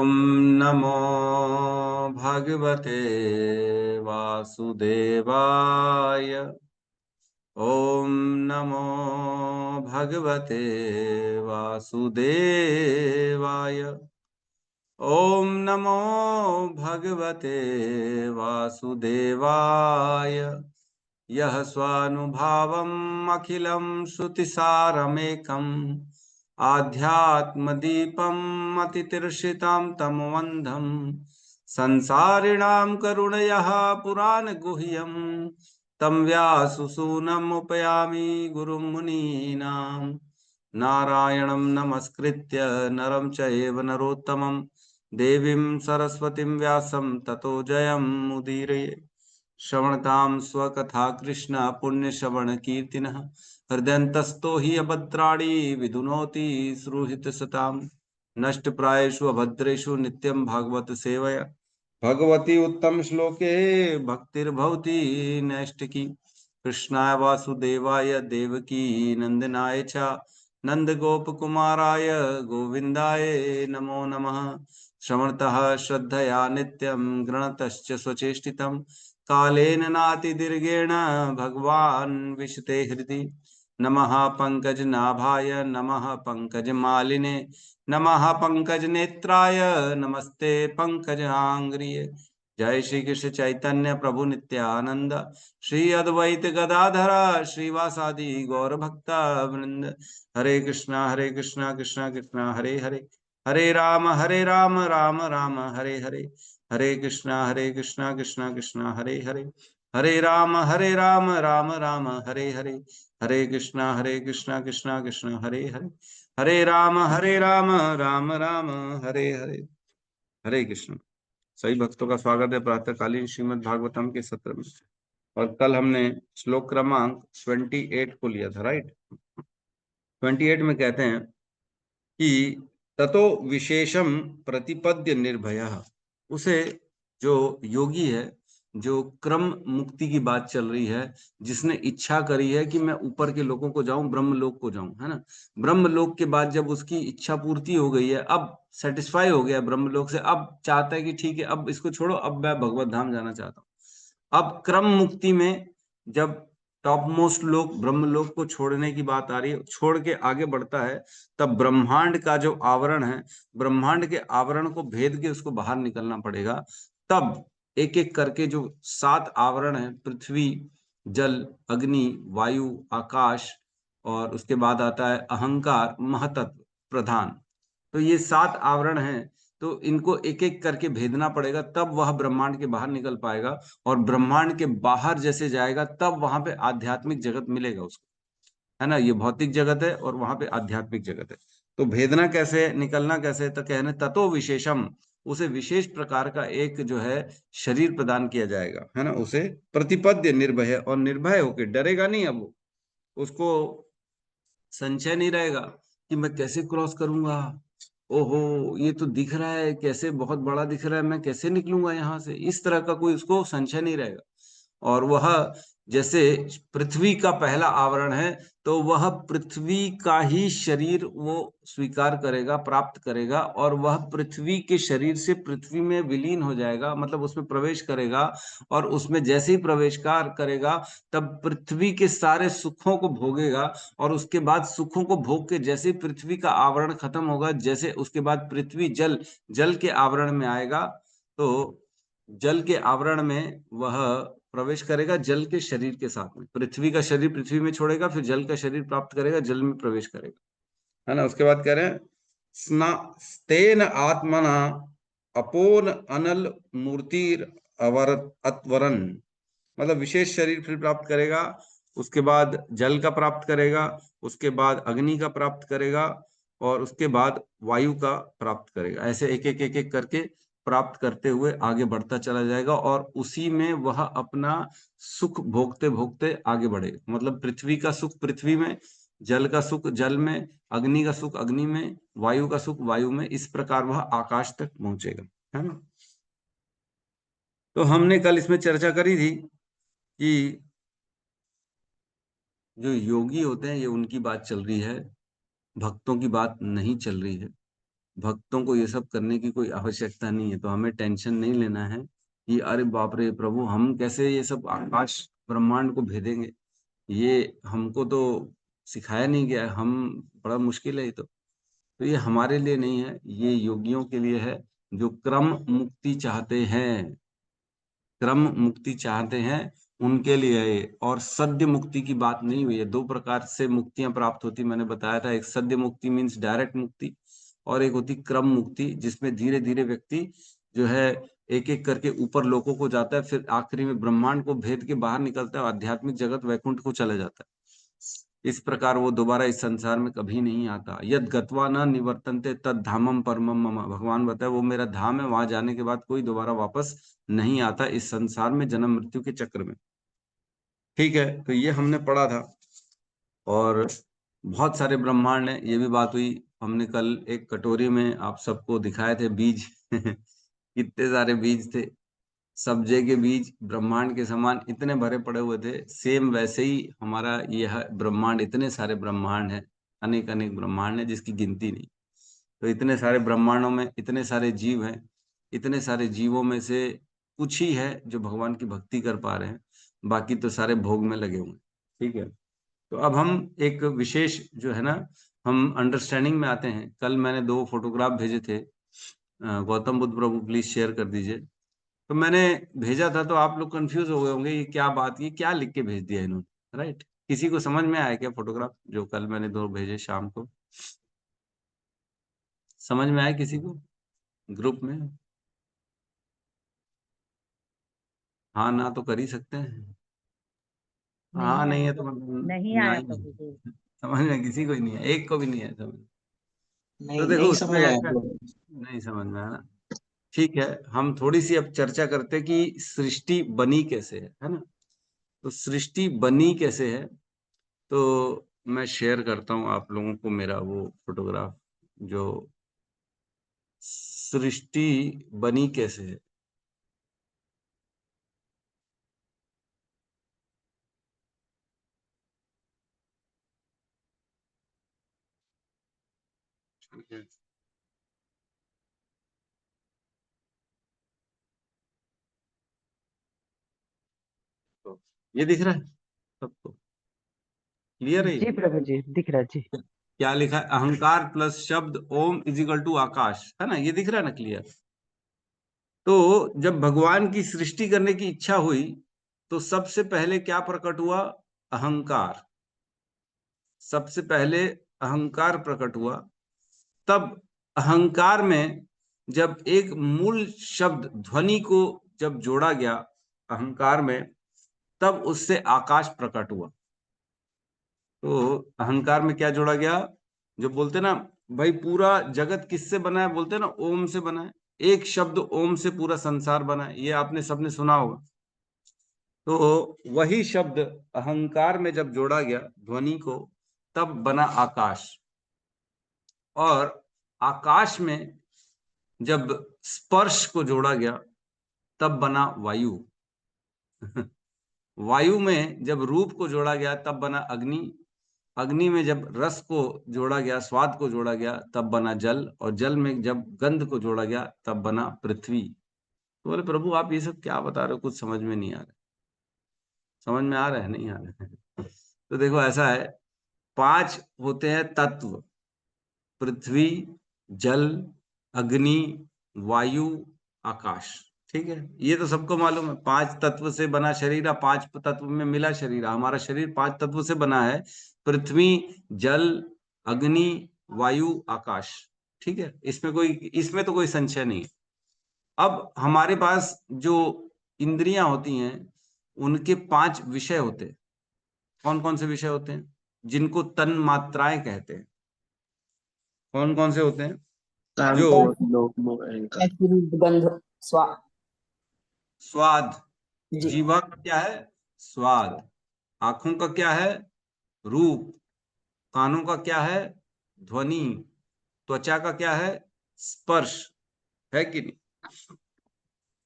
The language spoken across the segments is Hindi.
ॐ नमो भगवते वासुदेवाय। ॐ नमो भगवते वासुदेवाय। ॐ नमो भगवते वासुदेवाय। यः स्वानुभावम् अखिलं श्रुतिसारमेकम् आध्यात्मदीपम् अतितीर्षितां तमोऽन्धं संसारिणां करुणयः पुराणगुह्यं तं व्याससूनम् उपयामि गुरुं मुनीनां। नारायणं नमस्कृत्य नरं चैव नरोत्तमं देवीं सरस्वतीं व्यासं ततो जयमुदीरये। श्रवणतां स्वकथा कृष्ण पुण्यश्रवण कीर्तिनः हृदयन्तस्तो हि अभद्राणि विधुनोति सुहृतसतां। नष्टप्रायेषु अभद्रेषु नित्यं भागवत सेवया भगवती उत्तम श्लोके भक्तिर्भवति नैष्टिकी। कृष्णाय वासुदेवाय देवकी नंदनाय च नंदगोपकुमाराय गोविन्दाय नमो नमः। श्रवणतः श्रद्धया नित्यं गृणतश्च स्वचेष्टितं कालेन नातिदीर्घेण भगवान् विशते हृदि। नमः पंकजनाभाय नमः पंकजमालिने नमः पंकजनेत्राय नमस्ते पंकजांग्रिये। जय श्री कृष्ण चैतन्य प्रभु नित्यानंद श्री अद्वैत गदाधर श्रीवासादि गौर भक्ता वृंद। हरे कृष्णा कृष्णा कृष्णा हरे हरे, हरे राम राम राम हरे हरे, हरे कृष्णा कृष्णा कृष्णा हरे हरे, हरे राम राम राम हरे हरे, हरे कृष्णा कृष्णा कृष्णा हरे हरे, हरे राम राम राम हरे हरे। हरे कृष्ण। सभी भक्तों का स्वागत है प्रातःकालीन श्रीमद् भागवतम के सत्र में। और कल हमने श्लोक क्रमांक 28 को लिया था, राइट। 28 में कहते हैं कि ततो विशेषम प्रतिपद्य निर्भयः। उसे जो योगी है, जो क्रम मुक्ति की बात चल रही है, जिसने इच्छा करी है कि मैं ऊपर के लोगों को जाऊं, ब्रह्मलोक को जाऊं, है ना। ब्रह्मलोक के बाद जब उसकी इच्छा पूर्ति हो गई है, अब सेटिस्फाई हो गया ब्रह्मलोक से, अब चाहता है कि ठीक है अब इसको छोड़ो, अब मैं भगवत धाम जाना चाहता हूँ। अब क्रम मुक्ति में जब टॉप मोस्ट लोक ब्रह्मलोक को छोड़ने की बात आ रही है, छोड़ के आगे बढ़ता है, तब ब्रह्मांड का जो आवरण है, ब्रह्मांड के आवरण को भेद के उसको बाहर निकलना पड़ेगा। तब एक एक करके जो 7 आवरण है, पृथ्वी, जल, अग्नि, वायु, आकाश, और उसके बाद आता है अहंकार, महतत्व, प्रधान। तो ये 7 आवरण हैं, तो इनको एक एक करके भेदना पड़ेगा, तब वह ब्रह्मांड के बाहर निकल पाएगा। और ब्रह्मांड के बाहर जैसे जाएगा तब वहां पे आध्यात्मिक जगत मिलेगा उसको, है ना। ये भौतिक जगत है और वहां पे आध्यात्मिक जगत है। तो भेदना कैसे, निकलना कैसे, तो कहने ततो विशेषम, उसे विशेष प्रकार का एक जो है शरीर प्रदान किया जाएगा, है ना। उसे प्रतिपद्य निर्भय, और निर्भय होकर डरेगा नहीं। अब उसको संशय नहीं रहेगा कि मैं कैसे क्रॉस करूंगा, ओहो ये तो दिख रहा है कैसे बहुत बड़ा दिख रहा है, मैं कैसे निकलूंगा यहाँ से, इस तरह का कोई उसको संशय नहीं रहेगा। और वह जैसे पृथ्वी का पहला आवरण है, तो वह पृथ्वी का ही शरीर वो स्वीकार करेगा, प्राप्त करेगा, और वह पृथ्वी के शरीर से पृथ्वी में विलीन हो जाएगा, मतलब उसमें प्रवेश करेगा। और उसमें जैसे ही प्रवेश करेगा, तब पृथ्वी के सारे सुखों को भोगेगा। और उसके बाद सुखों को भोग के जैसे ही पृथ्वी का आवरण खत्म होगा, जैसे उसके बाद पृथ्वी जल, जल के आवरण में आएगा, तो जल के आवरण में वह प्रवेश करेगा, जल के शरीर के साथ में। पृथ्वी का शरीर पृथ्वी में छोड़ेगा, फिर जल का शरीर प्राप्त करेगा, जल में प्रवेश करेगा, है ना। उसके बाद कह रहे हैं स्ना स्तेन आत्मना अपोन अनल मूर्तिर अवर अत्वरन, मतलब विशेष शरीर फिर प्राप्त करेगा। उसके बाद जल का प्राप्त करेगा, उसके बाद अग्नि का प्राप्त करेगा, और उसके बाद वायु का प्राप्त करेगा। ऐसे एक एक करके प्राप्त करते हुए आगे बढ़ता चला जाएगा, और उसी में वह अपना सुख भोगते भोगते आगे बढ़ेगा। मतलब पृथ्वी का सुख पृथ्वी में, जल का सुख जल में, अग्नि का सुख अग्नि में, वायु का सुख वायु में, इस प्रकार वह आकाश तक पहुंचेगा, है ना। तो हमने कल इसमें चर्चा करी थी कि जो योगी होते हैं, ये उनकी बात चल रही है, भक्तों की बात नहीं चल रही है। भक्तों को ये सब करने की कोई आवश्यकता नहीं है। तो हमें टेंशन नहीं लेना है कि अरे बाप रे प्रभु, हम कैसे ये सब आकाश ब्रह्मांड को भेदेंगे, ये हमको तो सिखाया नहीं गया है, हम बड़ा मुश्किल है ये तो ये हमारे लिए नहीं है, ये योगियों के लिए है जो क्रम मुक्ति चाहते हैं, क्रम मुक्ति चाहते हैं उनके लिए है ये। और सद्य मुक्ति की बात नहीं हुई है। दो प्रकार से मुक्तियां प्राप्त होती, मैंने बताया था। एक सद्य मुक्ति मीन्स डायरेक्ट मुक्ति, और एक होती क्रम मुक्ति, जिसमें धीरे धीरे व्यक्ति जो है एक एक करके ऊपर लोकों को जाता है, फिर आखिरी में ब्रह्मांड को भेद के बाहर निकलता है, आध्यात्मिक जगत वैकुंठ को चले जाता है। इस प्रकार वो दोबारा इस संसार में कभी नहीं आता। यद गत्वा न निवर्तन्ते तद धामम परमम मम, भगवान बताए वो मेरा धाम है, वहां जाने के बाद कोई दोबारा वापस नहीं आता इस संसार में जन्म मृत्यु के चक्र में। ठीक है, तो ये हमने पढ़ा था। और बहुत सारे ब्रह्मांड हैं, ये भी बात हुई। हमने कल एक कटोरी में आप सबको दिखाए थे बीज कितने सारे बीज थे, सब्जे के बीज ब्रह्मांड के समान इतने भरे पड़े हुए थे। सेम वैसे ही हमारा यह ब्रह्मांड, इतने सारे ब्रह्मांड हैं, अनेक अनेक ब्रह्मांड हैं जिसकी गिनती नहीं। तो इतने सारे ब्रह्मांडों में इतने सारे जीव हैं, इतने सारे जीवों में से कुछ ही है जो भगवान की भक्ति कर पा रहे हैं, बाकी तो सारे भोग में लगे हुए हैं। ठीक है, तो अब हम एक विशेष जो है ना, हम अंडरस्टैंडिंग में आते हैं। कल मैंने 2 फोटोग्राफ भेजे थे, गौतम बुद्ध प्रभु प्लीज शेयर कर दीजिए। तो मैंने भेजा था तो आप लोग कंफ्यूज हो गए होंगे, ये क्या बात, ये क्या लिख के भेज दिया इन्होंने, राइट? किसी को समझ में आया क्या फोटोग्राफ जो कल मैंने 2 भेजे शाम को? समझ में आया किसी को ग्रुप में? हाँ ना तो कर ही सकते हैं। हाँ नहीं नहीं आया। है तो मतलब नहीं आया नहीं प्रभु जी। है। समझ में किसी को ही नहीं है, एक को भी नहीं है समझ। तो नहीं देखो नहीं उसमें समझ आया ऐसा प्रभु। नहीं समझ में आया ना। ठीक है, हम थोड़ी सी अब चर्चा करते हैं कि सृष्टि बनी कैसे है ना? तो सृष्टि बनी कैसे है, तो मैं शेयर करता हूं आप लोगों को मेरा वो फोटोग्राफ, जो सृष्टि बनी कैसे है। ठीक है, तो ये दिख रहा है सबको, क्लियर है जी ये? प्रभु जी दिख रहा है जी। क्या लिखा है? अहंकार प्लस शब्द ओम इज इक्वल टू आकाश, है ना? ये दिख रहा है ना क्लियर? तो जब भगवान की सृष्टि करने की इच्छा हुई तो सबसे पहले क्या प्रकट हुआ? अहंकार। सबसे पहले अहंकार प्रकट हुआ। तब अहंकार में जब एक मूल शब्द ध्वनि को जब जोड़ा गया अहंकार में, तब उससे आकाश प्रकट हुआ। तो अहंकार में क्या जोड़ा गया? जो बोलते ना भाई पूरा जगत किससे बना है, बोलते ना ओम से बना है। एक शब्द ओम से पूरा संसार बना है, ये आपने सबने सुना होगा। तो वही शब्द अहंकार में जब जोड़ा गया ध्वनि को, तब बना आकाश। और आकाश में जब स्पर्श को जोड़ा गया तब बना वायु। वायु में जब रूप को जोड़ा गया तब बना अग्नि। अग्नि में जब रस को जोड़ा गया, स्वाद को जोड़ा गया, तब बना जल। और जल में जब गंध को जोड़ा गया तब बना पृथ्वी। तो बोले प्रभु आप ये सब क्या बता रहे हो, कुछ समझ में नहीं आ रहा। समझ में आ रहा है नहीं आ रहा है? तो देखो ऐसा है, 5 होते हैं तत्व: पृथ्वी, जल, अग्नि, वायु, आकाश। ठीक है, ये तो सबको मालूम है। 5 तत्व से बना शरीर है, 5 तत्व में मिला शरीर है। हमारा शरीर 5 तत्व से बना है: पृथ्वी, जल, अग्नि, वायु, आकाश। ठीक है, इसमें तो कोई संशय नहीं है। अब हमारे पास जो इंद्रियां होती हैं उनके 5 विषय होते हैं। कौन कौन से विषय होते हैं? जिनको तन मात्राएं कहते हैं। कौन कौन से होते हैं? कान, जो क्रोध, लोभ, मोह, अहंकार। गंध स्वा स्वाद, जी। जीवा का क्या है? स्वाद। आंखों का क्या है? रूप। कानों का क्या है? ध्वनि। त्वचा का क्या है? स्पर्श। है कि नहीं?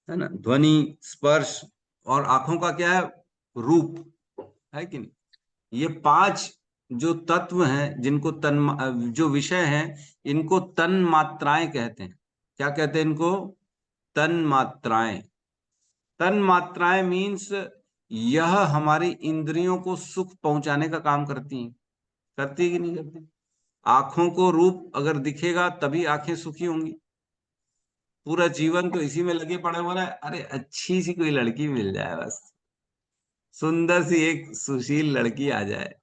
है ना? ध्वनि, स्पर्श। और आंखों का क्या है? रूप। है कि नहीं? ये 5 जो तत्व हैं, जिनको जो विषय हैं, इनको तन मात्राएं कहते हैं। क्या कहते हैं इनको? तन मात्राएं। तन मात्राएं मीन्स यह हमारी इंद्रियों को सुख पहुंचाने का काम करती हैं। करती है कि नहीं करती? आंखों को रूप अगर दिखेगा तभी आंखें सुखी होंगी। पूरा जीवन तो इसी में लगे पड़े हो रहा है, अरे अच्छी सी कोई लड़की मिल जाए बस, सुंदर सी एक सुशील लड़की आ जाए,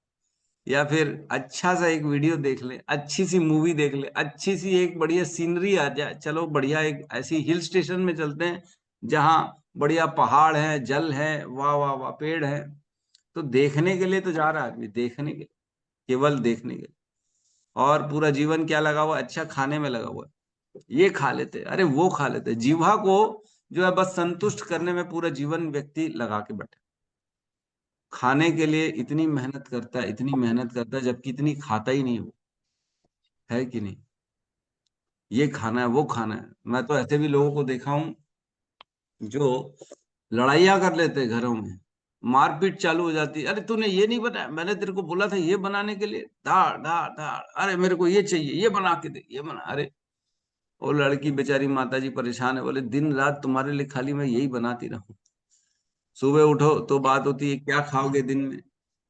या फिर अच्छा सा एक वीडियो देख ले, अच्छी सी मूवी देख ले, अच्छी सी एक बढ़िया सीनरी आ जाए, चलो बढ़िया एक ऐसी हिल स्टेशन में चलते हैं जहाँ बढ़िया पहाड़ है, जल है, वाह वाह वाह, पेड़ है। तो देखने के लिए तो जा रहा है आदमी, देखने के लिए, केवल देखने के लिए। और पूरा जीवन क्या लगा हुआ है? अच्छा खाने में लगा हुआ है, ये खा लेते, अरे वो खा लेते। जीवा को जो है बस संतुष्ट करने में पूरा जीवन व्यक्ति लगा के बैठे, खाने के लिए इतनी मेहनत करता है, इतनी मेहनत करता है, जबकि इतनी खाता ही नहीं वो, है कि नहीं? ये खाना है, वो खाना है। मैं तो ऐसे भी लोगों को देखा हूं जो लड़ाइयाँ कर लेते हैं घरों में, मारपीट चालू हो जाती है, अरे तूने ये नहीं बनाया, मैंने तेरे को बोला था ये बनाने के लिए, धाड़ धाड़ धाड़, अरे मेरे को ये चाहिए, ये बना के दे, ये बना। अरे वो लड़की बेचारी माता जी परेशान है, बोले दिन रात तुम्हारे लिए खाली मैं यही बनाती रहूं। सुबह उठो तो बात होती है क्या खाओगे दिन में,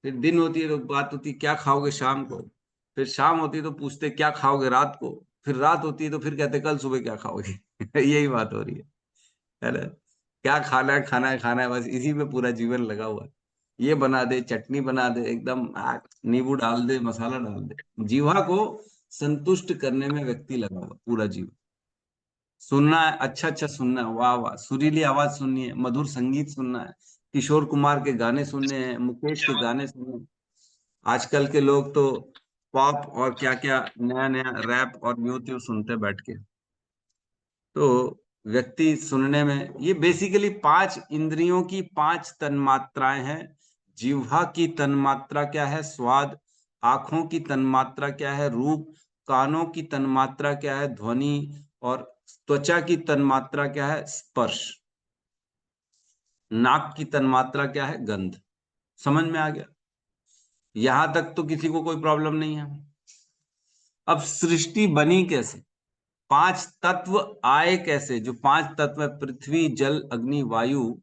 फिर दिन होती है तो बात होती है क्या खाओगे शाम को, फिर शाम होती है तो पूछते क्या खाओगे रात को, फिर रात होती है तो फिर कहते कल सुबह क्या खाओगे। यही बात हो रही है ना? क्या खाना है, खाना है, खाना है, बस इसी में पूरा जीवन लगा हुआ है। ये बना दे, चटनी बना दे, एकदम नींबू डाल दे, मसाला डाल दे। जीवा को संतुष्ट करने में व्यक्ति लगा हुआ पूरा जीवन। सुनना है, अच्छा अच्छा सुनना है, वाह वाह, सुरीली आवाज सुननी है, मधुर संगीत सुनना है, किशोर कुमार के गाने सुनने हैं, मुकेश के गाने सुनने हैं। आजकल के लोग तो पॉप और क्या क्या नया नया रैप और यो त्यो सुनते हैं बैठ के। तो व्यक्ति सुनने में, ये बेसिकली पांच इंद्रियों की पांच तन्मात्राएं हैं। जिह्वा की तन्मात्रा क्या है? स्वाद। आंखों की तन्मात्रा क्या है? रूप। कानों की तन्मात्रा क्या है? ध्वनि। और त्वचा की तन्मात्रा क्या है? स्पर्श। नाक की तन्मात्रा क्या है? गंध। समझ में आ गया? यहां तक तो किसी को कोई प्रॉब्लम नहीं है। अब सृष्टि बनी कैसे? पांच तत्व आए कैसे? जो पांच तत्व है, पृथ्वी, जल, अग्नि, वायु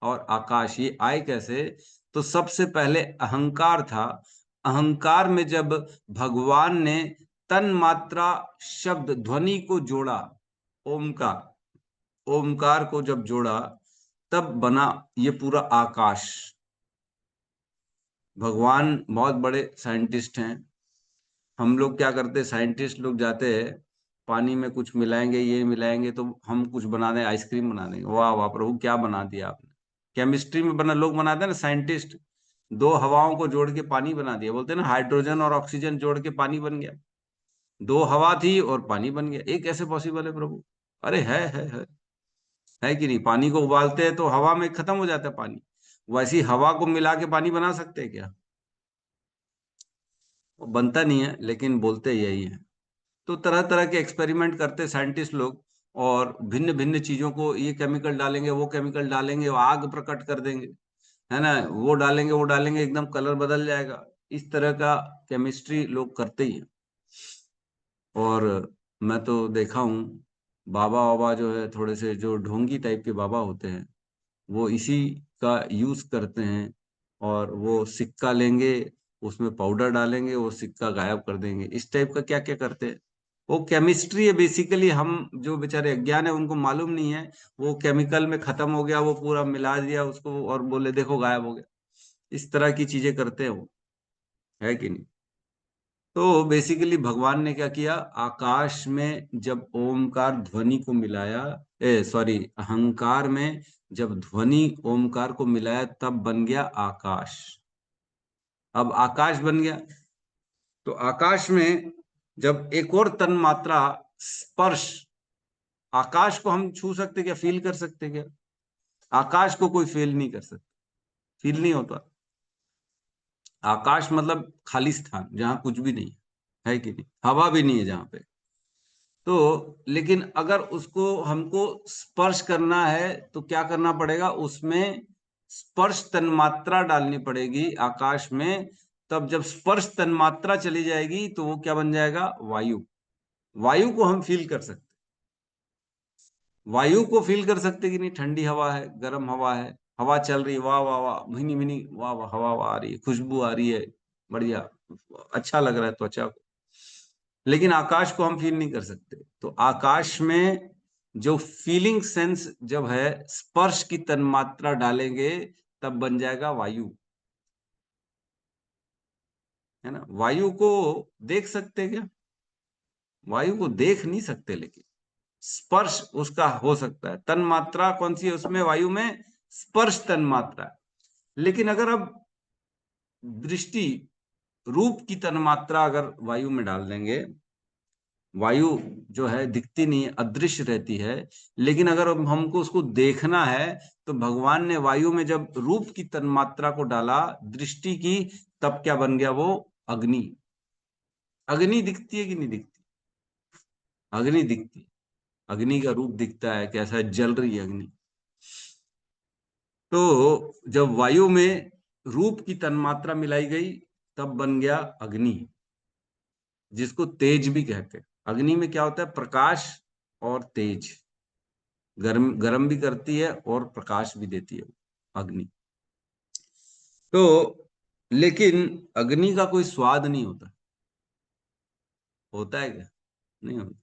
और आकाश, ये आए कैसे? तो सबसे पहले अहंकार था। अहंकार में जब भगवान ने तन मात्रा शब्द ध्वनि को जोड़ा, ओमकार, ओमकार को जब जोड़ा, तब बना ये पूरा आकाश। भगवान बहुत बड़े साइंटिस्ट हैं। हम लोग क्या करते हैं, साइंटिस्ट लोग जाते हैं, पानी में कुछ मिलाएंगे, ये मिलाएंगे तो हम कुछ बना दें, आइसक्रीम बना देंगे, वाह वाह प्रभु क्या बना दिया आपने। केमिस्ट्री में बना, लोग बनाते हैं ना साइंटिस्ट, दो हवाओं को जोड़ के पानी बना दिया, बोलते हैं ना हाइड्रोजन और ऑक्सीजन जोड़ के पानी बन गया। दो हवा थी और पानी बन गया, एक कैसे पॉसिबल है प्रभु? अरे है कि नहीं? पानी को उबालते हैं तो हवा में खत्म हो जाता है पानी, वैसी हवा को मिला के पानी बना सकते हैं क्या? वो बनता नहीं है, लेकिन बोलते यही है। तो तरह तरह के एक्सपेरिमेंट करते साइंटिस्ट लोग, और भिन्न भिन्न चीजों को, ये केमिकल डालेंगे, वो केमिकल डालेंगे, वो आग प्रकट कर देंगे, है ना, वो डालेंगे, वो डालेंगे, एकदम कलर बदल जाएगा। इस तरह का केमिस्ट्री लोग करते ही हैं। और मैं तो देखा हूँ, बाबा बाबा जो है, थोड़े से जो ढोंगी टाइप के बाबा होते हैं, वो इसी का यूज करते हैं। और वो सिक्का लेंगे, उसमें पाउडर डालेंगे, वो सिक्का गायब कर देंगे, इस टाइप का क्या क्या करते हैं। वो केमिस्ट्री है बेसिकली, हम जो बेचारे अज्ञान है उनको मालूम नहीं है। वो केमिकल में खत्म हो गया, वो पूरा मिला दिया उसको और बोले देखो गायब हो गया। इस तरह की चीजें करते हैं वो, है कि नहीं? तो बेसिकली भगवान ने क्या किया, आकाश में जब ओमकार ध्वनि को मिलाया, सॉरी, अहंकार में जब ध्वनि ओमकार को मिलाया, तब बन गया आकाश। अब आकाश बन गया, तो आकाश में जब एक और तन मात्रा, स्पर्श, आकाश को हम छू सकते क्या, फील कर सकते क्या? आकाश को कोई फील नहीं कर सकता, फील नहीं होता। आकाश मतलब खाली स्थान जहां कुछ भी नहीं है कि नहीं? हवा भी नहीं है जहां पे। तो लेकिन अगर उसको हमको स्पर्श करना है तो क्या करना पड़ेगा, उसमें स्पर्श तन्मात्रा डालनी पड़ेगी आकाश में, तब जब स्पर्श तन्मात्रा चली जाएगी तो वो क्या बन जाएगा? वायु। वायु को हम फील कर सकते, वायु को फील कर सकते कि नहीं, ठंडी हवा है, गर्म हवा है, हवा चल रही है, वाह वाह वाह, भीनी भीनी, वाह वाह, हवा आ रही है, खुशबू आ रही है, बढ़िया, अच्छा लग रहा है त्वचा को। लेकिन आकाश को हम फील नहीं कर सकते। तो आकाश में जो फीलिंग सेंस जब है, स्पर्श की तन्मात्रा डालेंगे तब बन जाएगा वायु, है ना। वायु को देख सकते क्या? वायु को देख नहीं सकते, लेकिन स्पर्श उसका हो सकता है। तन्मात्रा कौन सी है उसमें? वायु में स्पर्श तन्मात्रा। लेकिन अगर अब दृष्टि, रूप की तन्मात्रा अगर वायु में डाल देंगे, वायु जो है दिखती नहीं है, अदृश्य रहती है, लेकिन अगर अब हमको उसको देखना है तो भगवान ने वायु में जब रूप की तन्मात्रा को डाला दृष्टि की, तब क्या बन गया वो? अग्नि। अग्नि दिखती है कि नहीं दिखती? अग्नि दिखती है। अग्नि का रूप दिखता है, कैसा जल रही है अग्नि। तो जब वायु में रूप की तन्मात्रा मिलाई गई तब बन गया अग्नि, जिसको तेज भी कहते हैं। अग्नि में क्या होता है? प्रकाश और तेज, गर्म गर्म भी करती है और प्रकाश भी देती है अग्नि। तो लेकिन अग्नि का कोई स्वाद नहीं होता, होता है क्या? नहीं होता।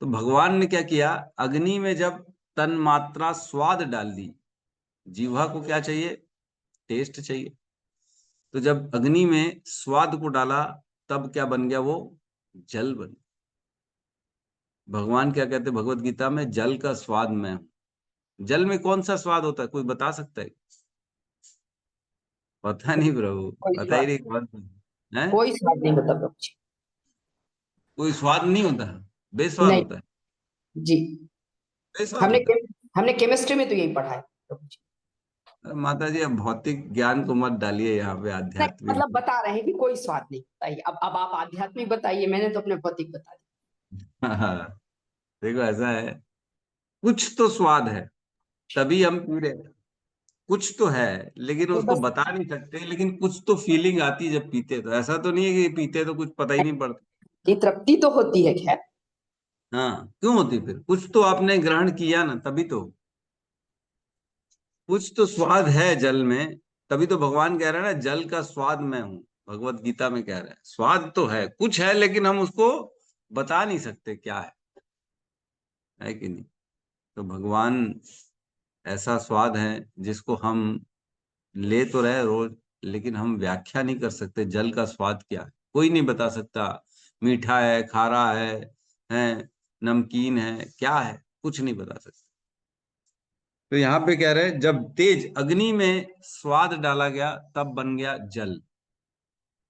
तो भगवान ने क्या किया, अग्नि में जब तन मात्रा स्वाद डाल दी, जीवा को क्या चाहिए? टेस्ट चाहिए। तो जब अग्नि में स्वाद को डाला तब क्या बन गया वो? जल बन। भगवान क्या कहते हैं भगवत गीता में? जल का स्वाद मैं हूं। जल में कौन सा स्वाद होता है, कोई बता सकता है? पता नहीं प्रभु, कोई पता ही स्वाद, नहीं कौन सा है। कोई स्वाद नहीं बता प्रभु जी। कोई स्वाद नहीं होता है, बेस्वाद नहीं होता है। जी। बेस्वाद हमने होता है। हमने केमिस्ट्री में तो यही पढ़ा है प्रभु जी। अरे माता जी, अब भौतिक ज्ञान को मत डालिए यहाँ पे नहीं आध्यात्मिक। मतलब बता रहे हैं कि कोई स्वाद नहीं, बताइए। अब आप आध्यात्मिक बताइए, मैंने तो अपने भौतिक बता हाँ, देखो ऐसा है, कुछ तो स्वाद है तभी हम पी रहे हैं। कुछ तो है, लेकिन दिया उसको बस। बता नहीं सकते, लेकिन कुछ तो फीलिंग आती है जब पीते। तो ऐसा तो नहीं है कि पीते तो कुछ पता ही नहीं पड़ता। ये तृप्ति तो होती है खैर। हाँ, क्यों होती? फिर कुछ तो आपने ग्रहण किया ना, तभी तो। कुछ तो स्वाद है जल में, तभी तो भगवान कह रहे हैं ना, जल का स्वाद मैं हूं। भगवत गीता में कह रहे हैं स्वाद तो है, कुछ है, लेकिन हम उसको बता नहीं सकते क्या है कि नहीं। तो भगवान ऐसा स्वाद है जिसको हम ले तो रहे रोज, लेकिन हम व्याख्या नहीं कर सकते जल का स्वाद क्या है, कोई नहीं बता सकता। मीठा है, खारा है नमकीन है, क्या है, कुछ नहीं बता सकते। तो यहाँ पे कह रहे हैं जब तेज अग्नि में स्वाद डाला गया तब बन गया जल।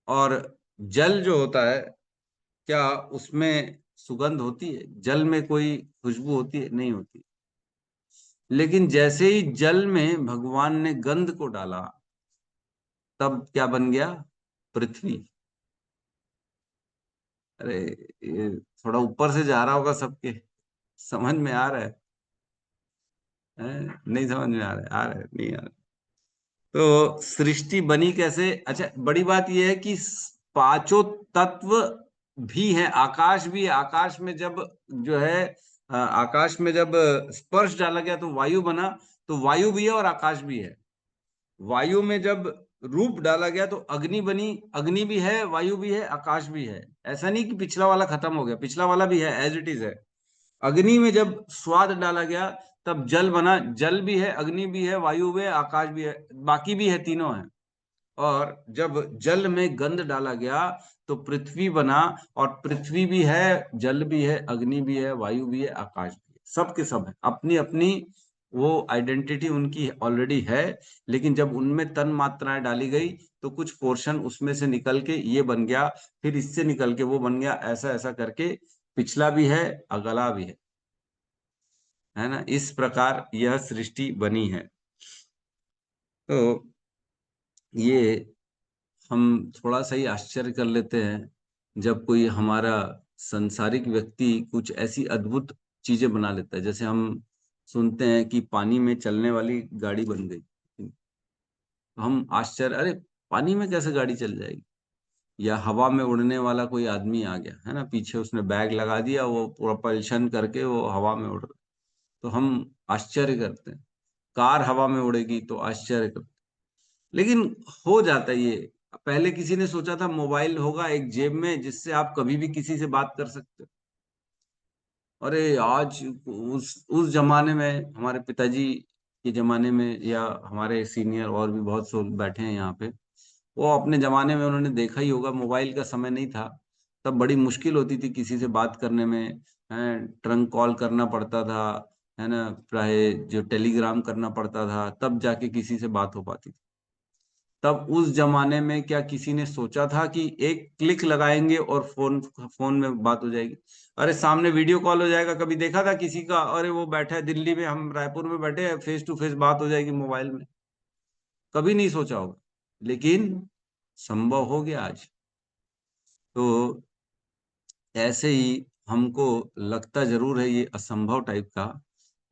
और जल जो होता है, क्या उसमें सुगंध होती है? जल में कोई खुशबू होती है? नहीं होती। लेकिन जैसे ही जल में भगवान ने गंध को डाला तब क्या बन गया? पृथ्वी। अरे, ये थोड़ा ऊपर से जा रहा होगा सबके, समझ में आ रहा है? नहीं समझ में आ रहा है? आ रहा है? नहीं आ रहा? तो सृष्टि बनी कैसे? अच्छा, बड़ी बात यह है कि पांचों तत्व भी है, आकाश भी है। आकाश में जब जो है आकाश में जब स्पर्श डाला गया तो वायु बना, तो वायु भी है और आकाश भी है। वायु में जब रूप डाला गया तो अग्नि बनी, अग्नि भी है, वायु भी है, आकाश भी है। ऐसा नहीं कि पिछला वाला खत्म हो गया, पिछला वाला भी है, एज इट इज है। अग्नि में जब स्वाद डाला गया तब जल बना, जल भी है, अग्नि भी है, वायु भी है, आकाश भी है, बाकी भी है, तीनों है। और जब जल में गंध डाला गया तो पृथ्वी बना, और पृथ्वी भी है, जल भी है, अग्नि भी है, वायु भी है, आकाश भी है, सब के सब है। अपनी अपनी वो आइडेंटिटी उनकी ऑलरेडी है। लेकिन जब उनमें तन मात्राएं डाली गई तो कुछ पोर्शन उसमें से निकल के ये बन गया, फिर इससे निकल के वो बन गया, ऐसा ऐसा करके पिछला भी है, अगला भी है ना। इस प्रकार यह सृष्टि बनी है। तो ये हम थोड़ा सा ही आश्चर्य कर लेते हैं जब कोई हमारा संसारिक व्यक्ति कुछ ऐसी अद्भुत चीजें बना लेता है। जैसे हम सुनते हैं कि पानी में चलने वाली गाड़ी बन गई, तो हम आश्चर्य, अरे पानी में कैसे गाड़ी चल जाएगी? या हवा में उड़ने वाला कोई आदमी आ गया है ना, पीछे उसने बैग लगा दिया, वो प्रोपल्शन करके वो हवा में उड़ रहा, तो हम आश्चर्य करते हैं। कार हवा में उड़ेगी तो आश्चर्य करते हैं। लेकिन हो जाता है ये। पहले किसी ने सोचा था मोबाइल होगा एक जेब में जिससे आप कभी भी किसी से बात कर सकते हो। अरे आज उस जमाने में, हमारे पिताजी के जमाने में, या हमारे सीनियर और भी बहुत से लोग बैठे हैं यहाँ पे, वो अपने जमाने में उन्होंने देखा ही होगा, मोबाइल का समय नहीं था, तब बड़ी मुश्किल होती थी किसी से बात करने में, है ट्रंक कॉल करना पड़ता था, है ना, प्राय जो टेलीग्राम करना पड़ता था, तब जाके किसी से बात हो पाती थी। तब उस जमाने में क्या किसी ने सोचा था कि एक क्लिक लगाएंगे और फोन फोन में बात हो जाएगी? अरे सामने वीडियो कॉल हो जाएगा, कभी देखा था किसी का? अरे वो बैठा है दिल्ली में, हम रायपुर में बैठे हैं, फेस टू फेस बात हो जाएगी मोबाइल में। कभी नहीं सोचा होगा, लेकिन संभव हो गया आज। तो ऐसे ही हमको लगता जरूर है ये असंभव टाइप का,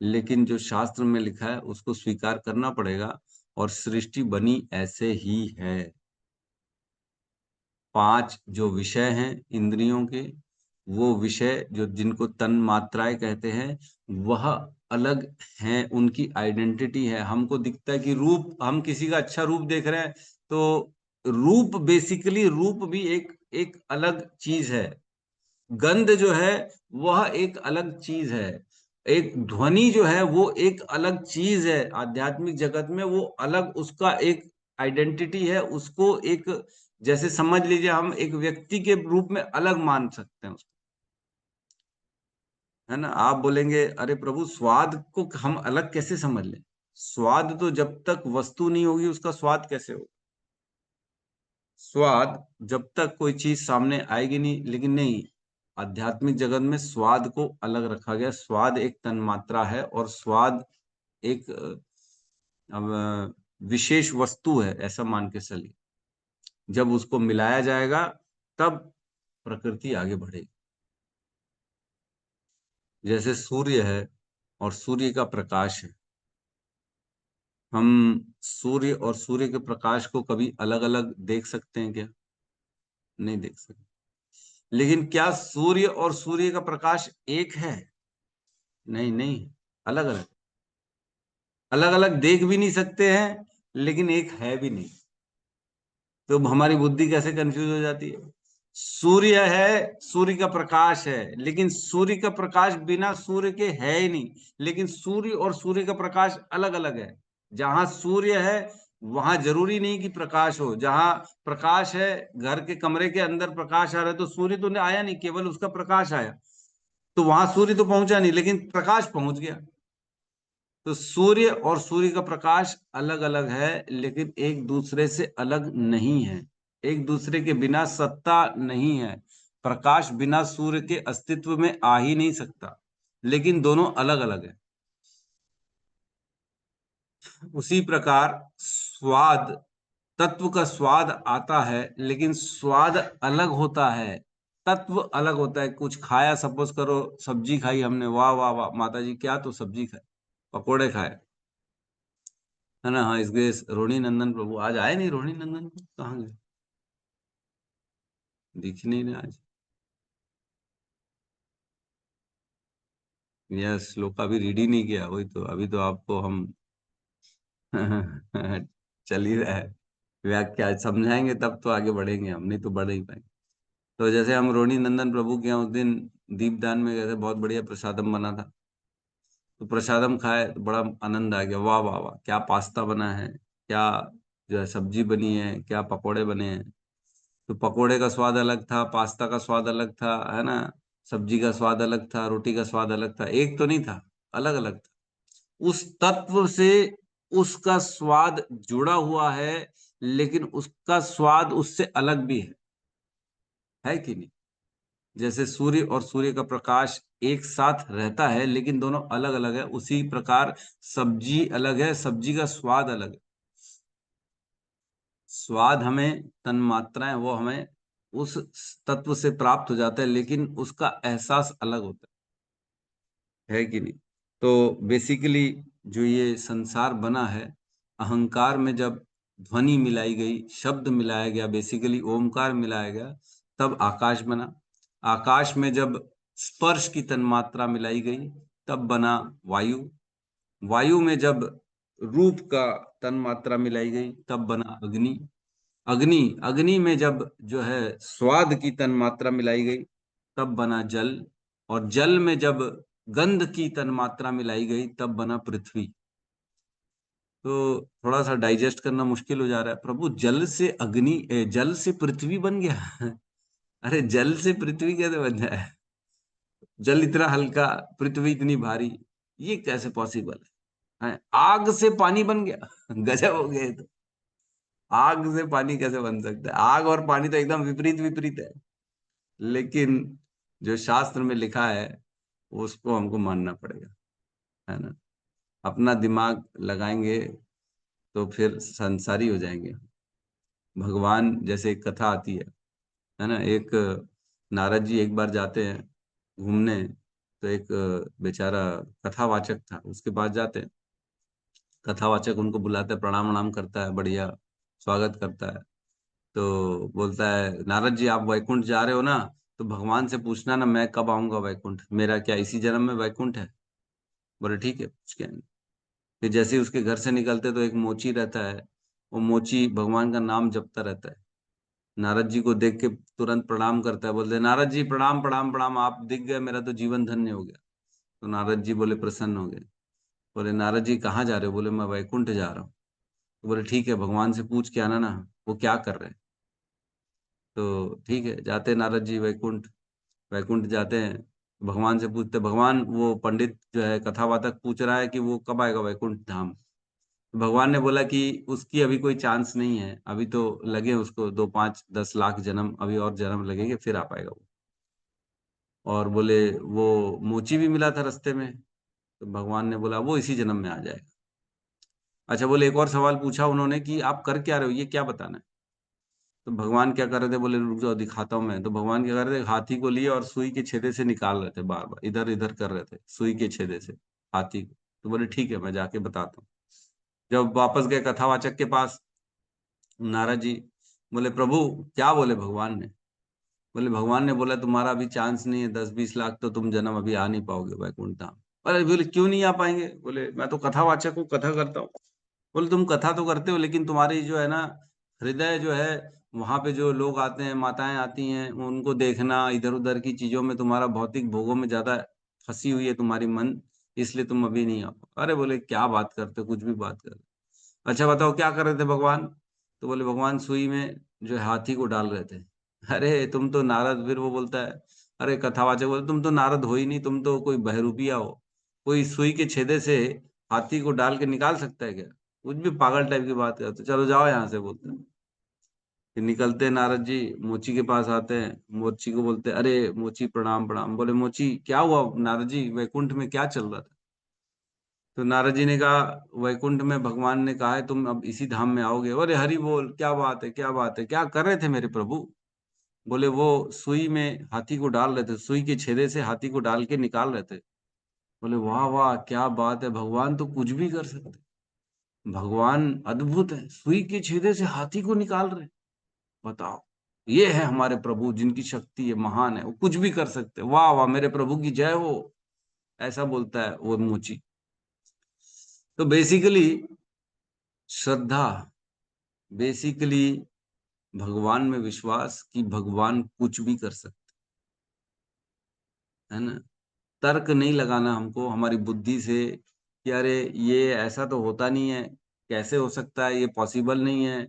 लेकिन जो शास्त्र में लिखा है उसको स्वीकार करना पड़ेगा। और सृष्टि बनी ऐसे ही है। 5 जो विषय हैं इंद्रियों के, वो विषय जो जिनको तन मात्राएं कहते हैं, वह अलग हैं, उनकी आइडेंटिटी है। हमको दिखता है कि रूप, हम किसी का अच्छा रूप देख रहे हैं, तो रूप, बेसिकली रूप भी एक एक अलग चीज है। गंध जो है वह एक अलग चीज है। एक ध्वनि जो है वो एक अलग चीज है। आध्यात्मिक जगत में वो अलग, उसका एक आइडेंटिटी है। उसको एक, जैसे समझ लीजिए हम एक व्यक्ति के रूप में अलग मान सकते हैं उसको, है ना। आप बोलेंगे अरे प्रभु, स्वाद को हम अलग कैसे समझ लें? स्वाद तो जब तक वस्तु नहीं होगी उसका स्वाद कैसे होगा? स्वाद जब तक कोई चीज सामने आएगी नहीं। लेकिन नहीं, आध्यात्मिक जगत में स्वाद को अलग रखा गया। स्वाद एक तन्मात्रा है, और स्वाद एक विशेष वस्तु है, ऐसा मान के चलिए। जब उसको मिलाया जाएगा तब प्रकृति आगे बढ़ेगी। जैसे सूर्य है और सूर्य का प्रकाश है। हम सूर्य और सूर्य के प्रकाश को कभी अलग अलग देख सकते हैं क्या? नहीं देख सकते। लेकिन क्या सूर्य और सूर्य का प्रकाश एक है? नहीं नहीं, अलग अलग। अलग अलग देख भी नहीं सकते हैं, लेकिन एक है भी नहीं। तो हमारी बुद्धि कैसे कंफ्यूज हो जाती है? सूर्य है, सूर्य का प्रकाश है, लेकिन सूर्य का प्रकाश बिना सूर्य के है ही नहीं। लेकिन सूर्य और सूर्य का प्रकाश अलग अलग है। जहां सूर्य है वहां जरूरी नहीं कि प्रकाश हो। जहां प्रकाश है, घर के कमरे के अंदर प्रकाश आ रहा है, तो सूर्य तो आया नहीं, केवल उसका प्रकाश आया। तो वहां सूर्य तो पहुंचा नहीं, लेकिन प्रकाश पहुंच गया। तो सूर्य और सूर्य का प्रकाश अलग अलग है, लेकिन एक दूसरे से अलग नहीं है। एक दूसरे के बिना सत्ता नहीं है। प्रकाश बिना सूर्य के अस्तित्व में आ ही नहीं सकता, लेकिन दोनों अलग अलग है। उसी प्रकार स्वाद, तत्व का स्वाद आता है, लेकिन स्वाद अलग होता है। तत्व अलग होता है। कुछ खाया, सपोज करो सब्जी खाई हमने, वाह वाह वाह माता जी, क्या तो सब्जी खाई, पकोड़े खाए, है ना। हाँ, इसके रोहिणी नंदन प्रभु आज आए नहीं। रोहिणी नंदन प्रभु कहाँ गए? दिख ही नहीं रहे आज। यह श्लोक अभी रीड ही नहीं किया, वही तो अभी तो आपको हम चल ही रहा है। व्याख्या समझाएंगे तब तो आगे बढ़ेंगे, हम नहीं तो बढ़ ही पाएंगे। तो जैसे हम रोहिणी नंदन प्रभु के यहाँ उस दिन दीपदान में गए थे, बहुत बढ़िया प्रसादम बना था। तो प्रसादम खाए तो बड़ा आनंद आ गया। वाह वाह वाह, क्या पास्ता बना है, क्या जो है सब्जी बनी है, क्या पकोड़े बने हैं। तो पकोड़े का स्वाद अलग था, पास्ता का स्वाद अलग था, है ना। सब्जी का स्वाद अलग था, रोटी का स्वाद अलग था, एक तो नहीं था, अलग अलग था। उस तत्व से उसका स्वाद जुड़ा हुआ है, लेकिन उसका स्वाद उससे अलग भी है कि नहीं? जैसे सूर्य और सूर्य का प्रकाश एक साथ रहता है, लेकिन दोनों अलग अलग है, उसी प्रकार सब्जी अलग है, सब्जी का स्वाद अलग है। स्वाद हमें, तन मात्राएं वो हमें उस तत्व से प्राप्त हो जाता है, लेकिन उसका एहसास अलग होता है कि नहीं? तो बेसिकली जो ये संसार बना है, अहंकार में जब ध्वनि मिलाई गई, शब्द मिलाया गया, बेसिकली ओमकार मिलाया गया, तब आकाश बना। आकाश में जब स्पर्श की तन्मात्रा मिलाई गई तब बना वायु। वायु में जब रूप का तन्मात्रा मिलाई गई तब बना अग्नि। अग्नि अग्नि में जब जो है स्वाद की तन्मात्रा मिलाई गई तब बना जल। और जल में जब गंध की तन्मात्रा मिलाई गई तब बना पृथ्वी। तो थोड़ा सा डाइजेस्ट करना मुश्किल हो जा रहा है, प्रभु जल से जल से पृथ्वी बन गया। अरे जल से पृथ्वी कैसे बन जाए? जल इतना हल्का, पृथ्वी इतनी भारी, ये कैसे पॉसिबल है? आग से पानी बन गया। गजब हो गया ये तो। आग से पानी कैसे बन सकता है? आग और पानी तो एकदम विपरीत विपरीत है। लेकिन जो शास्त्र में लिखा है उसको हमको मानना पड़ेगा, है ना। अपना दिमाग लगाएंगे तो फिर संसारी हो जाएंगे। भगवान जैसे एक कथा आती है ना। एक नारद जी एक बार जाते हैं घूमने, तो एक बेचारा कथावाचक था, उसके पास जाते हैं। कथावाचक उनको बुलाता है, प्रणाम वणाम करता है, बढ़िया स्वागत करता है। तो बोलता है, नारद जी आप वैकुंठ जा रहे हो ना, तो भगवान से पूछना ना मैं कब आऊंगा वैकुंठ, मेरा क्या इसी जन्म में वैकुंठ है? बोले ठीक है, पूछ के आएंगे। फिर जैसे ही उसके घर से निकलते तो एक मोची रहता है, वो मोची भगवान का नाम जपता रहता है। नारद जी को देख के तुरंत प्रणाम करता है, बोलते हैं, नारद जी प्रणाम प्रणाम प्रणाम, आप दिख गए, मेरा तो जीवन धन्य हो गया। तो नारद जी बोले, प्रसन्न हो गए। बोले, नारद जी कहाँ जा रहे हो? बोले, मैं वैकुंठ जा रहा हूँ। तो बोले ठीक है, भगवान से पूछ के आना ना वो क्या कर रहे हैं। तो ठीक है, जाते हैं नारद जी वैकुंठ। वैकुंठ जाते हैं, भगवान से पूछते, भगवान वो पंडित जो है कथावाचक पूछ रहा है कि वो कब आएगा वैकुंठ धाम। तो भगवान ने बोला कि उसकी अभी कोई चांस नहीं है, अभी तो लगे उसको 2 5 10 लाख जन्म, अभी और जन्म लगेंगे फिर आ पाएगा वो। और बोले वो मोची भी मिला था रास्ते में, तो भगवान ने बोला वो इसी जन्म में आ जाएगा। अच्छा, बोले एक और सवाल पूछा उन्होंने कि आप कर क्या रहे हो, ये क्या बताना है? तो भगवान क्या कर रहे थे? बोले रुक जाओ दिखाता हूँ मैं। तो भगवान क्या कर रहे थे, हाथी को लिए और सुई के छेदे से निकाल रहे थे, बार बार इधर इधर कर रहे थे सुई के छेदे से हाथी को। तो बोले ठीक है, मैं जाके बताता हूँ। जब वापस गए कथावाचक के पास, नारद जी बोले, प्रभु क्या बोले भगवान ने? बोले भगवान ने बोला तुम्हारा अभी चांस नहीं है, 10 20 लाख तो तुम जन्म अभी आ नहीं पाओगे वैकुंठ धाम। अरे बोले क्यों नहीं आ पाएंगे? बोले मैं तो कथावाचक हूँ, कथा करता हूँ। बोले तुम कथा तो करते हो, लेकिन तुम्हारी जो है ना हृदय जो है, वहां पे जो लोग आते हैं, माताएं आती हैं, उनको देखना, इधर उधर की चीजों में तुम्हारा भौतिक भोगों में ज्यादा फंसी हुई है तुम्हारी मन, इसलिए तुम अभी नहीं आ पाओ। अरे बोले क्या बात करते हो, कुछ भी बात कर। अच्छा बताओ क्या कर रहे थे भगवान? तो बोले भगवान सुई में जो है हाथी को डाल रहे थे। अरे तुम तो नारद, फिर वो बोलता है, अरे कथावाचक बोले तुम तो नारद हो ही नहीं, तुम तो कोई बहरूपिया हो। कोई सुई के छेदे से हाथी को डाल के निकाल सकता है क्या? कुछ भी पागल टाइप की बात करते, चलो जाओ यहाँ से, बोलते हैं। फिर निकलते हैं, नारद जी मोची के पास आते हैं, मोची को बोलते हैं, अरे मोची प्रणाम प्रणाम। बोले मोची क्या हुआ नारद जी, वैकुंठ में क्या चल रहा था? तो नारद जी ने कहा, वैकुंठ में भगवान ने कहा है तुम अब इसी धाम में आओगे। अरे हरि बोल, क्या बात है, क्या बात है, क्या कर रहे थे मेरे प्रभु? बोले वो सुई में हाथी को डाल रहे थे, सुई के छेदे से हाथी को डाल के निकाल रहे थे। बोले वाह वाह क्या बात है, भगवान तो कुछ भी कर सकते, भगवान अद्भुत है, सुई के छेदे से हाथी को निकाल रहे। बताओ, ये है हमारे प्रभु जिनकी शक्ति है, महान है, वो कुछ भी कर सकते हैं। वाह वाह मेरे प्रभु की जय हो, ऐसा बोलता है वो मुची। तो बेसिकली श्रद्धा, बेसिकली भगवान में विश्वास कि भगवान कुछ भी कर सकते, है ना। तर्क नहीं लगाना हमको हमारी बुद्धि से कि अरे ये ऐसा तो होता नहीं है, कैसे हो सकता है, ये पॉसिबल नहीं है,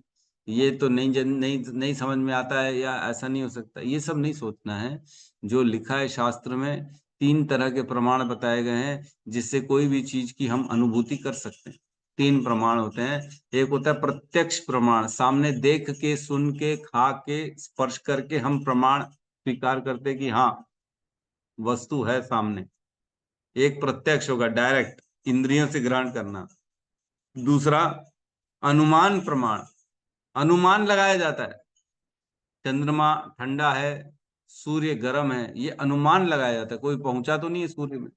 ये तो नहीं समझ में आता है, या ऐसा नहीं हो सकता, ये सब नहीं सोचना है। जो लिखा है शास्त्र में, 3 तरह के प्रमाण बताए गए हैं जिससे कोई भी चीज की हम अनुभूति कर सकते हैं। 3 प्रमाण होते हैं। एक होता है प्रत्यक्ष प्रमाण, सामने देख के, सुन के, खा के, स्पर्श करके हम प्रमाण स्वीकार करते हैं कि हाँ वस्तु है सामने। एक प्रत्यक्ष होगा, डायरेक्ट इंद्रियों से ग्रहण करना। दूसरा अनुमान प्रमाण, अनुमान लगाया जाता है, चंद्रमा ठंडा है, सूर्य गर्म है, ये अनुमान लगाया जाता है, कोई पहुंचा तो नहीं है सूर्य में,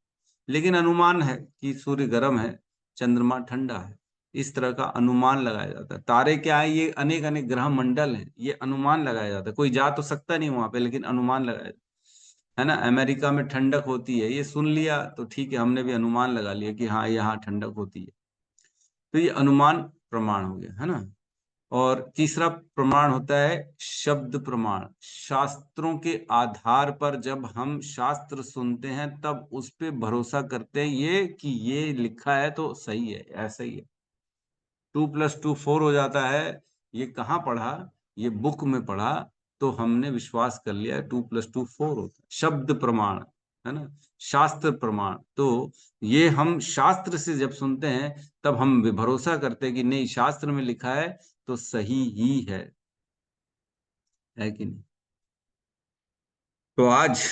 लेकिन अनुमान है कि सूर्य गर्म है, चंद्रमा ठंडा है। इस तरह का अनुमान लगाया जाता है। तारे क्या है, ये अनेक अनेक ग्रह मंडल हैं, ये अनुमान लगाया जाता है। कोई जा तो सकता नहीं वहां पे, लेकिन अनुमान लगाया जाता है ना। अमेरिका में ठंडक होती है, ये सुन लिया तो ठीक है, हमने भी अनुमान लगा लिया कि हाँ यहाँ ठंडक होती है। तो ये अनुमान प्रमाण हो गया, है ना। और तीसरा प्रमाण होता है शब्द प्रमाण। शास्त्रों के आधार पर जब हम शास्त्र सुनते हैं तब उस पे भरोसा करते हैं ये कि ये लिखा है तो सही है, ऐसा ही है। 2+2 4 हो जाता है, ये कहाँ पढ़ा, ये बुक में पढ़ा, तो हमने विश्वास कर लिया 2+2 4 होता है। शब्द प्रमाण, है ना, शास्त्र प्रमाण। तो ये हम शास्त्र से जब सुनते हैं तब हम भरोसा करते हैं कि नहीं, शास्त्र में लिखा है तो सही ही है कि नहीं। तो आज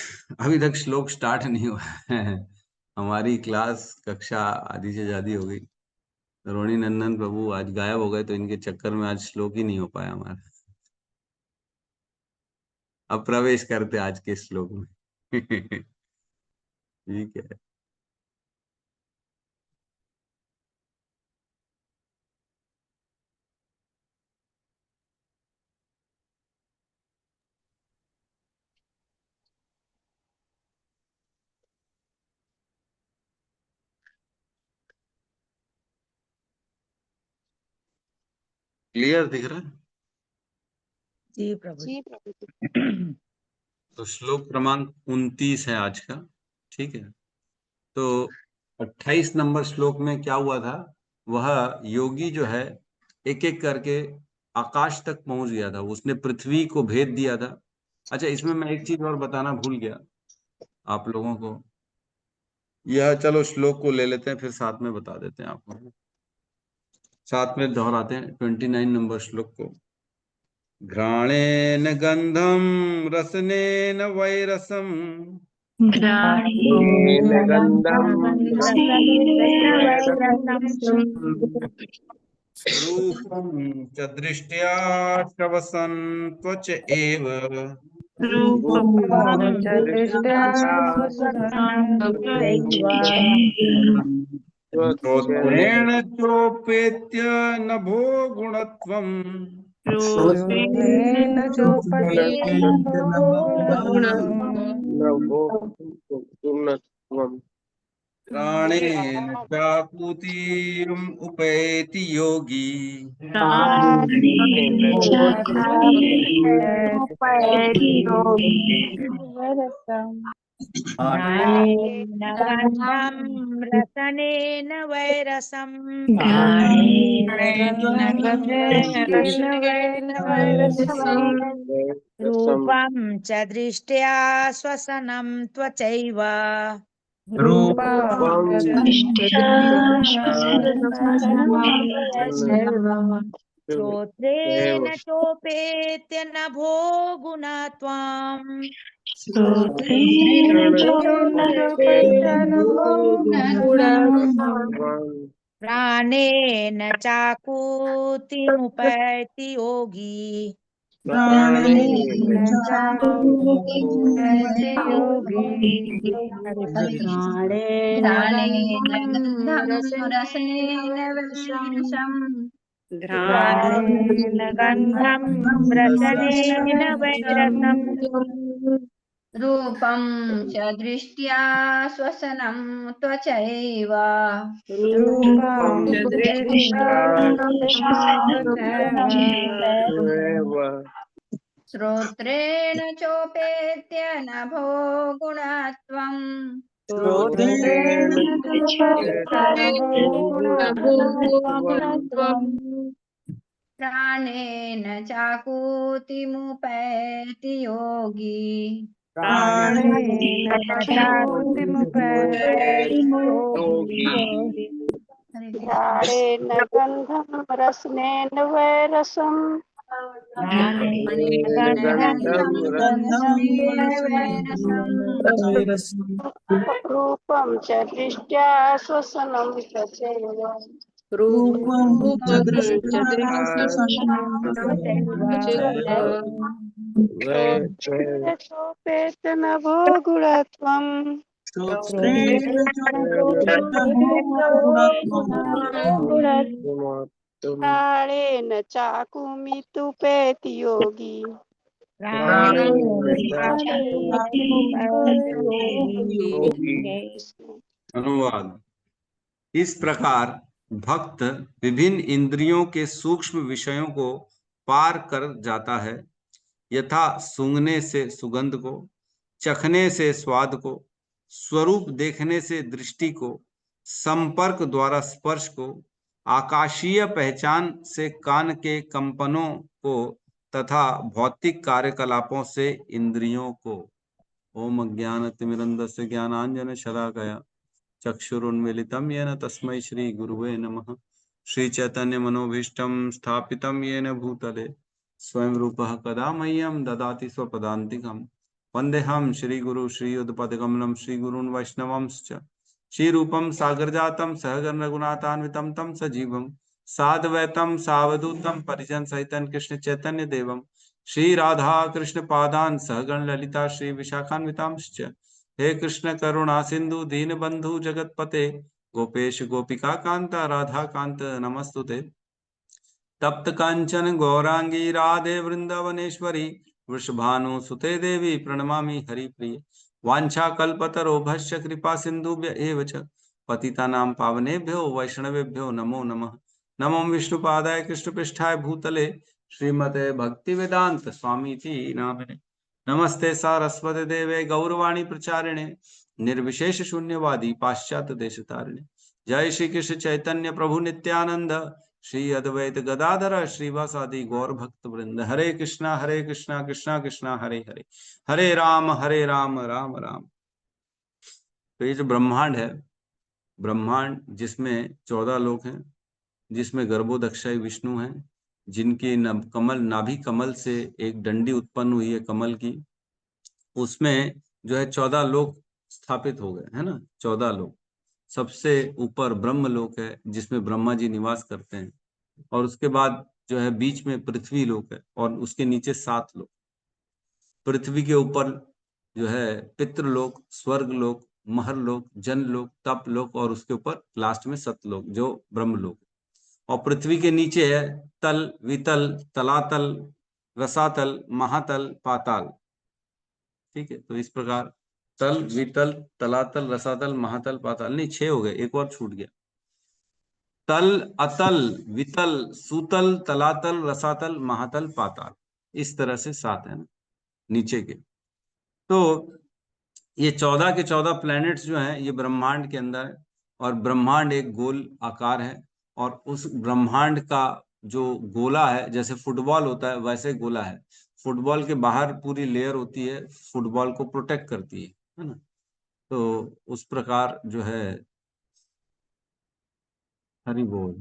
अभी तक श्लोक स्टार्ट नहीं हुआ है। हमारी क्लास कक्षा आधी से ज्यादा हो गई। रोणी नंदन प्रभु आज गायब हो गए, तो इनके चक्कर में आज श्लोक ही नहीं हो पाया हमारा। अब प्रवेश करते आज के श्लोक में। ठीक है। क्लियर दिख रहा है? जी प्रभु जी। तो श्लोक क्रमांक 29 है आज का। ठीक है। तो 28 नंबर श्लोक में क्या हुआ था, वह योगी जो है एक एक करके आकाश तक पहुंच गया था, उसने पृथ्वी को भेद दिया था। अच्छा, इसमें मैं एक चीज और बताना भूल गया आप लोगों को। यह चलो श्लोक को ले लेते हैं, फिर साथ में बता देते हैं आपको, साथ में दोहराते हैं 29 नंबर श्लोक को। घ्राणेन गंधम रसनेन वैरसम घ्राणेन गन्धं रसनेन वैरसं रूपं च दृष्ट्या श्वसन् त्वच एव रूपं च दृष्ट्या स्वसनं चैव श्रोत्रेण चोपेत्य नभो गुणत्वम् श्रोत्रेण चोपदेन गुणत्वम् प्राणेन चाकुतिम् उपैति योगी प्राणेन चाप्युपैति योगी घ्राणेन गन्धं रसनेन वैरसं रूपं च दृष्ट्या श्वसनं त्वचैव श्रोत्रेण चोपेत्य नभो गुणात्वाम् प्राणेन चाकुतिमुपैति योगी घ्राणेन गन्धं रसनेन वैरसं रूपं च दृष्ट्या श्वसनं त्वचैव श्रोत्रेण चोपेत्य नभो गुणत्वम् प्राणेन चाकुतिमुपैति योगी घ्राणेन गन्धं रसनेन वैरसम् रूपं च दृष्ट्या श्वसनं तथैव चोपेत नभो गुणत्वम् श्रोत्रेण प्राणेन चाकुमितुपेति योगी अनुवाद। इस प्रकार भक्त विभिन्न इंद्रियों के सूक्ष्म विषयों को पार कर जाता है, यथा सूंघने से सुगंध को, चखने से स्वाद को, स्वरूप देखने से दृष्टि को, संपर्क द्वारा स्पर्श को, आकाशीय पहचान से कान के कंपनों को तथा भौतिक कार्यकलापों से इंद्रियों को। ओम अज्ञानतिमिरन्धस्य ज्ञानांजन शलाकया चक्षुरुन्मीलितं येन तस्मै श्री गुरुवे नमः। श्री चैतन्य मनोभीष्टं स्थापितं येन भूतले स्वयं रूपः कदा मह्यं ददाति स्वपदान्तिकम्। वन्देऽहं श्रीगुरु श्रीयुतपदकमलं श्रीगुरून् वैष्णवांश्च श्रीरूपं सागरजातं सहगण रघुनाथान्वितं तं सजीवं साद्वैतं सावधूतं परिजन सहितं कृष्ण चैतन्य देवं श्री राधा कृष्ण पादान् सहगण ललिता श्री विशाखान्वितांश्च। हे कृष्ण करुणा सिंधु दीन बंधु जगतपते गोपेश गोपिका कांता राधा कांत नमस्तुते। तप्त कांचन गौरांगी राधे वृंदावनेश्वरी वृषभानु सुते देवी प्रणमामि हरिप्रिय। वांछा कल्पतरोभश्च कृपा सिंधुभ्य एव च पतितानां पावनेभ्यो वैष्णवेभ्यो नमो नमः। नमो विष्णुपादाय कृष्णपृष्ठाय भूतले श्रीमते भक्तिवेदांत स्वामीति नामिने। नमस्ते सारस्वते देवे गौरवाणी प्रचारिणे निर्विशेष शून्यवादी पाश्चात्य देशतारिणे। जय श्री कृष्ण चैतन्य प्रभु नित्यानंद श्री अद्वैत गदाधर श्रीवासादि गौर भक्त वृंद। हरे कृष्णा कृष्णा कृष्णा हरे हरे, हरे राम राम राम। तो ये जो ब्रह्मांड है, ब्रह्मांड जिसमें 14 लोक हैं, जिसमें गर्भोदक्षाई विष्णु हैं, जिनकी नाभि कमल से एक डंडी उत्पन्न हुई है कमल की, उसमें जो है 14 लोक स्थापित हो गए, है ना। 14 लोक। सबसे ऊपर ब्रह्म लोक है जिसमें ब्रह्मा जी निवास करते हैं, और उसके बाद जो है बीच में पृथ्वी लोक है, और उसके नीचे 7 लोक। पृथ्वी के ऊपर जो है पितृलोक, स्वर्ग लोक, महर लोक, जन लोक, तप लोक, और उसके ऊपर लास्ट में सतलोक जो ब्रह्म लोक। और पृथ्वी के नीचे है तल, वितल, तलातल, रसातल, महातल, पाताल। ठीक है, तो इस प्रकार तल, वितल, तलातल, रसातल, महातल, पाताल, नहीं 6 हो गए, एक और छूट गया। तल, अतल, वितल, सुतल, तलातल, रसातल, महातल, पाताल, इस तरह से 7 है ना नीचे के। तो ये 14 के 14 प्लैनेट्स जो हैं ये ब्रह्मांड के अंदर है, और ब्रह्मांड एक गोल आकार है, और उस ब्रह्मांड का जो गोला है, जैसे फुटबॉल होता है वैसे गोला है। फुटबॉल के बाहर पूरी लेयर होती है, फुटबॉल को प्रोटेक्ट करती है ना। तो उस प्रकार जो है, हरि बोल।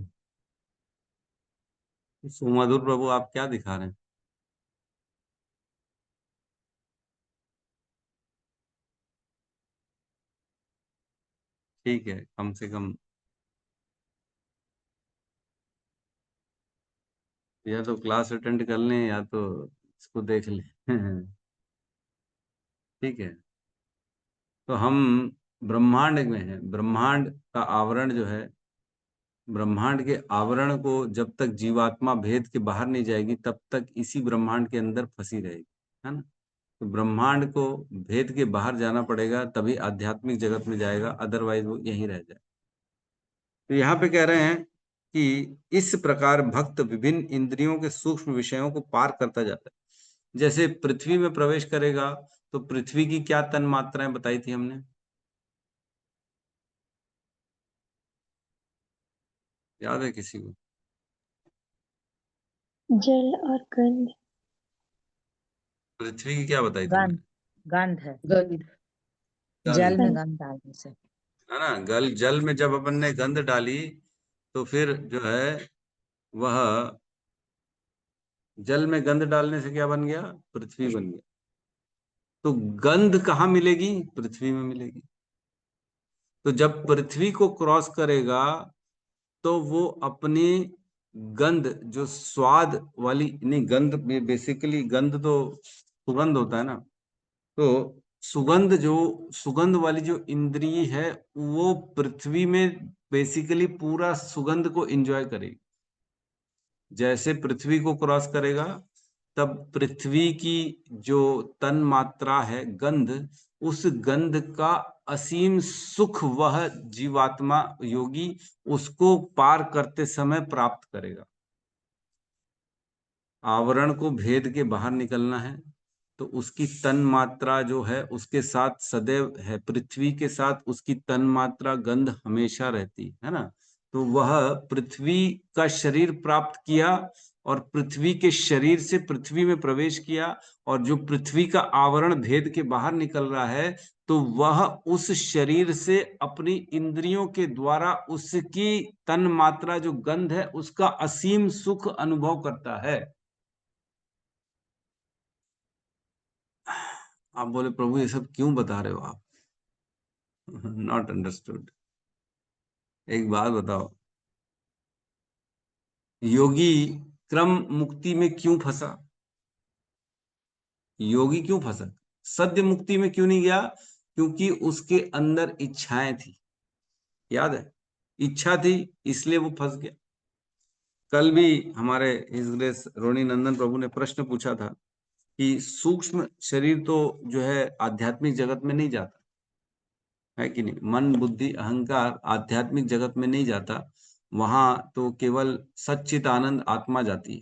सुमधुर प्रभु आप क्या दिखा रहे हैं? ठीक है, कम से कम या तो क्लास अटेंड कर लें या तो इसको देख लें। ठीक है, तो हम ब्रह्मांड में हैं। ब्रह्मांड का आवरण जो है, ब्रह्मांड के आवरण को जब तक जीवात्मा भेद के बाहर नहीं जाएगी तब तक इसी ब्रह्मांड के अंदर फंसी रहेगी, है ना। तो ब्रह्मांड को भेद के बाहर जाना पड़ेगा, तभी आध्यात्मिक जगत में जाएगा, अदरवाइज वो यहीं रह जाए। तो यहाँ पे कह रहे हैं कि इस प्रकार भक्त विभिन्न इंद्रियों के सूक्ष्म विषयों को पार करता जाता है। जैसे पृथ्वी में प्रवेश करेगा तो पृथ्वी की क्या तन मात्राएं बताई थी हमने? याद है किसी को? जल और गंध। पृथ्वी की क्या बताई थी? गंध, गंध है। गंध। जल में गंध डालने से, है ना। जल में जब अपन ने गंध डाली तो फिर जो है वह जल में गंध डालने से क्या बन गया? पृथ्वी बन गया। तो गंध कहाँ मिलेगी? पृथ्वी में मिलेगी। तो जब पृथ्वी को क्रॉस करेगा तो वो अपनी गंध, जो स्वाद वाली, नहीं गंध बेसिकली गंध तो सुगंध होता है ना, तो सुगंध वाली जो इंद्रिय है वो पृथ्वी में बेसिकली पूरा सुगंध को एंजॉय करेगी। जैसे पृथ्वी को क्रॉस करेगा तब पृथ्वी की जो तन मात्रा है गंध, उस गंध का असीम सुख वह जीवात्मा योगी उसको पार करते समय प्राप्त करेगा। आवरण को भेद के बाहर निकलना है तो उसकी तन मात्रा जो है उसके साथ सदैव है, पृथ्वी के साथ उसकी तन मात्रा गंध हमेशा रहती है ना। तो वह पृथ्वी का शरीर प्राप्त किया और पृथ्वी के शरीर से पृथ्वी में प्रवेश किया, और जो पृथ्वी का आवरण भेद के बाहर निकल रहा है तो वह उस शरीर से अपनी इंद्रियों के द्वारा उसकी तन मात्रा जो गंध है उसका असीम सुख अनुभव करता है। आप बोले प्रभु ये सब क्यों बता रहे हो आप? Not understood. एक बात बताओ, योगी क्रम मुक्ति में क्यों फंसा? योगी क्यों फंसा? सद्य मुक्ति में क्यों नहीं गया? क्योंकि उसके अंदर इच्छाएं थी। याद है, इच्छा थी इसलिए वो फंस गया। कल भी हमारे हिज ग्रेस रोनी नंदन प्रभु ने प्रश्न पूछा था कि सूक्ष्म शरीर तो जो है आध्यात्मिक जगत में नहीं जाता है कि नहीं, मन बुद्धि अहंकार आध्यात्मिक जगत में नहीं जाता, वहां तो केवल सच्चित आनंद आत्मा जाती है।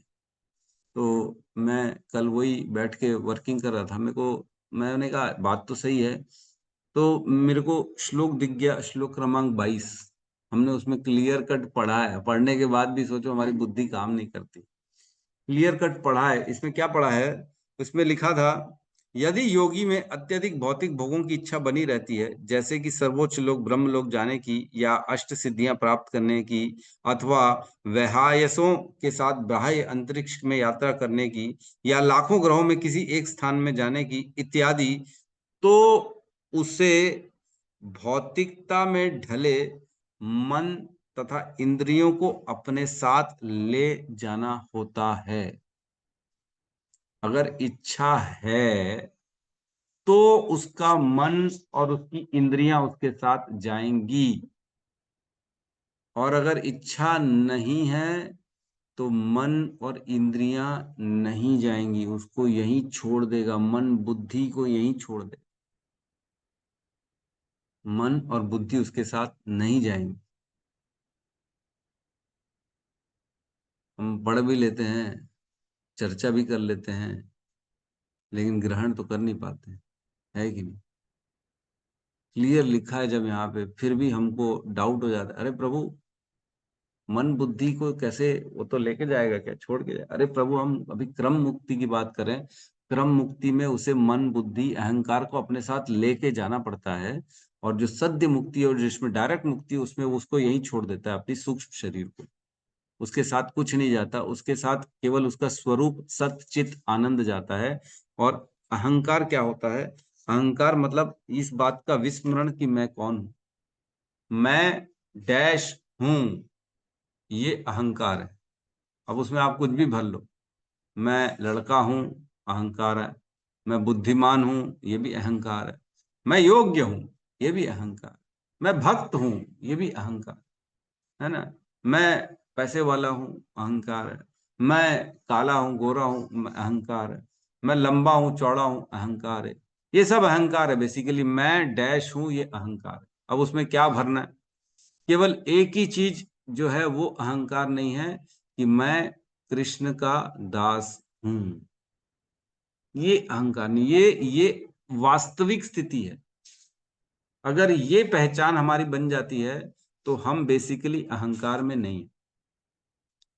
तो मैं कल वही बैठ के वर्किंग कर रहा था, मैंने कहा बात तो सही है। तो मेरे को श्लोक दिख गया, श्लोक क्रमांक 22। हमने उसमें क्लियर कट पढ़ा है, पढ़ने के बाद भी सोचो हमारी बुद्धि काम नहीं करती। क्लियर कट पढ़ा है। इसमें क्या पढ़ा है? उसमें लिखा था, यदि योगी में अत्यधिक भौतिक भोगों की इच्छा बनी रहती है, जैसे कि सर्वोच्च लोक ब्रह्म लोक जाने की या अष्ट सिद्धियां प्राप्त करने की, अथवा वहायसों के साथ बाह्य अंतरिक्ष में यात्रा करने की, या लाखों ग्रहों में किसी एक स्थान में जाने की इत्यादि, तो उसे भौतिकता में ढले मन तथा इंद्रियों को अपने साथ ले जाना होता है। अगर इच्छा है तो उसका मन और उसकी इंद्रियां उसके साथ जाएंगी, और अगर इच्छा नहीं है तो मन और इंद्रियां नहीं जाएंगी, उसको यहीं छोड़ देगा, मन बुद्धि को यहीं छोड़ दे, मन और बुद्धि उसके साथ नहीं जाएंगी। हम पढ़ भी लेते हैं, चर्चा भी कर लेते हैं, लेकिन ग्रहण तो कर नहीं पाते, है कि नहीं? क्लियर लिखा है जब यहाँ पे, फिर भी हमको डाउट हो जाता है, अरे प्रभु मन बुद्धि को कैसे, वो तो लेके जाएगा क्या, छोड़ के जाएगा? अरे प्रभु हम अभी क्रम मुक्ति की बात करें, क्रम मुक्ति में उसे मन बुद्धि अहंकार को अपने साथ लेके जाना पड़ता है, और जो सद्य मुक्ति और जिसमें डायरेक्ट मुक्ति उसमें उसको यही छोड़ देता है, अपनी सूक्ष्म शरीर को, उसके साथ कुछ नहीं जाता, उसके साथ केवल उसका स्वरूप सत चित आनंद जाता है। और अहंकार क्या होता है? अहंकार मतलब इस बात का विस्मरण कि मैं कौन हूं, मैं डैश हूं, ये अहंकार है। अब उसमें आप कुछ भी भर लो, मैं लड़का हूं, अहंकार है, मैं बुद्धिमान हूं, ये भी अहंकार है, मैं योग्य हूं, ये भी अहंकार, मैं भक्त हूं, ये भी अहंकार है ना, मैं पैसे वाला हूं, अहंकार है, मैं काला हूं गोरा हूं, अहंकार है, मैं लंबा हूं चौड़ा हूं, अहंकार है। ये सब अहंकार है बेसिकली, मैं डैश हूं, ये अहंकार है। अब उसमें क्या भरना है? केवल एक ही चीज जो है वो अहंकार नहीं है कि मैं कृष्ण का दास हूं, ये अहंकार नहीं, ये वास्तविक स्थिति है। अगर ये पहचान हमारी बन जाती है तो हम बेसिकली अहंकार में नहीं।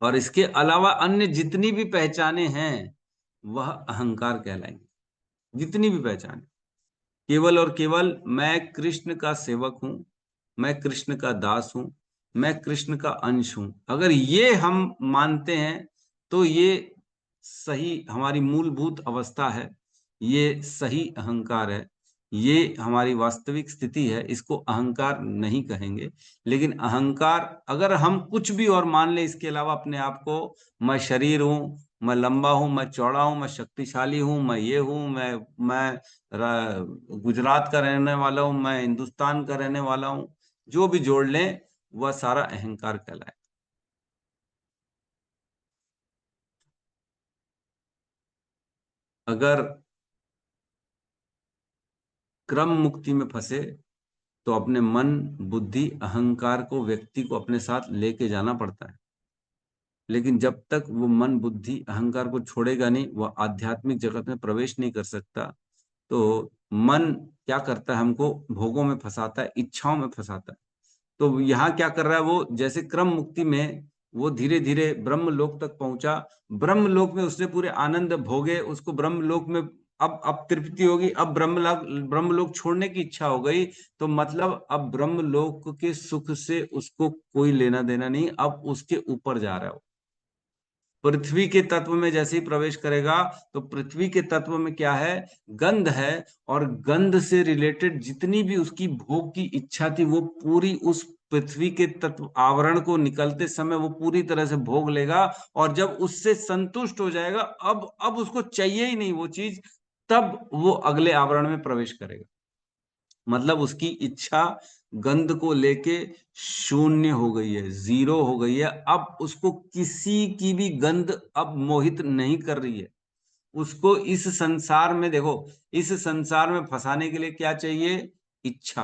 और इसके अलावा अन्य जितनी भी पहचाने हैं वह अहंकार कहलाएंगी, जितनी भी पहचाने। केवल और केवल मैं कृष्ण का सेवक हूं, मैं कृष्ण का दास हूं, मैं कृष्ण का अंश हूं, अगर ये हम मानते हैं तो ये सही हमारी मूलभूत अवस्था है, ये सही अहंकार है, ये हमारी वास्तविक स्थिति है, इसको अहंकार नहीं कहेंगे। लेकिन अहंकार अगर हम कुछ भी और मान ले इसके अलावा अपने आप को, मैं शरीर हूं, मैं लंबा हूं, मैं चौड़ा हूं, मैं शक्तिशाली हूं, मैं ये हूं, गुजरात का रहने वाला हूं, मैं हिंदुस्तान का रहने वाला हूं, जो भी जोड़ लें वह सारा अहंकार कहलाए। अगर क्रम मुक्ति में फंसे तो अपने मन, बुद्धि, अहंकार को, व्यक्ति को अपने साथ लेके जाना पड़ता है। लेकिन जब तक वो मन, बुद्धि, अहंकार को छोड़ेगा नहीं, वह आध्यात्मिक जगत में प्रवेश नहीं कर सकता। तो मन क्या करता है, हमको भोगों में फंसाता है, इच्छाओं में फंसाता है। तो यहाँ क्या कर रहा है वो, जैसे क्रम मुक्ति में वो धीरे धीरे ब्रह्म लोक तक पहुंचा, ब्रह्म लोक में उसने पूरे आनंद भोगे, उसको ब्रह्म लोक में अब तृप्ति होगी, अब ब्रह्म लोक छोड़ने की इच्छा हो गई। तो मतलब अब ब्रह्म लोक के सुख से उसको कोई लेना देना नहीं, अब उसके ऊपर जा रहा है। पृथ्वी के तत्व में जैसे ही प्रवेश करेगा तो पृथ्वी के तत्व में क्या है, गंध है, और गंध से रिलेटेड जितनी भी उसकी भोग की इच्छा थी वो पूरी उस पृथ्वी के तत्व आवरण को निकलते समय वो पूरी तरह से भोग लेगा। और जब उससे संतुष्ट हो जाएगा, अब उसको चाहिए ही नहीं वो चीज, तब वो अगले आवरण में प्रवेश करेगा। मतलब उसकी इच्छा गंध को लेके शून्य हो गई है, जीरो हो गई है। अब उसको किसी की भी गंध अब मोहित नहीं कर रही है। उसको इस संसार में, देखो, इस संसार में फंसाने के लिए क्या चाहिए, इच्छा।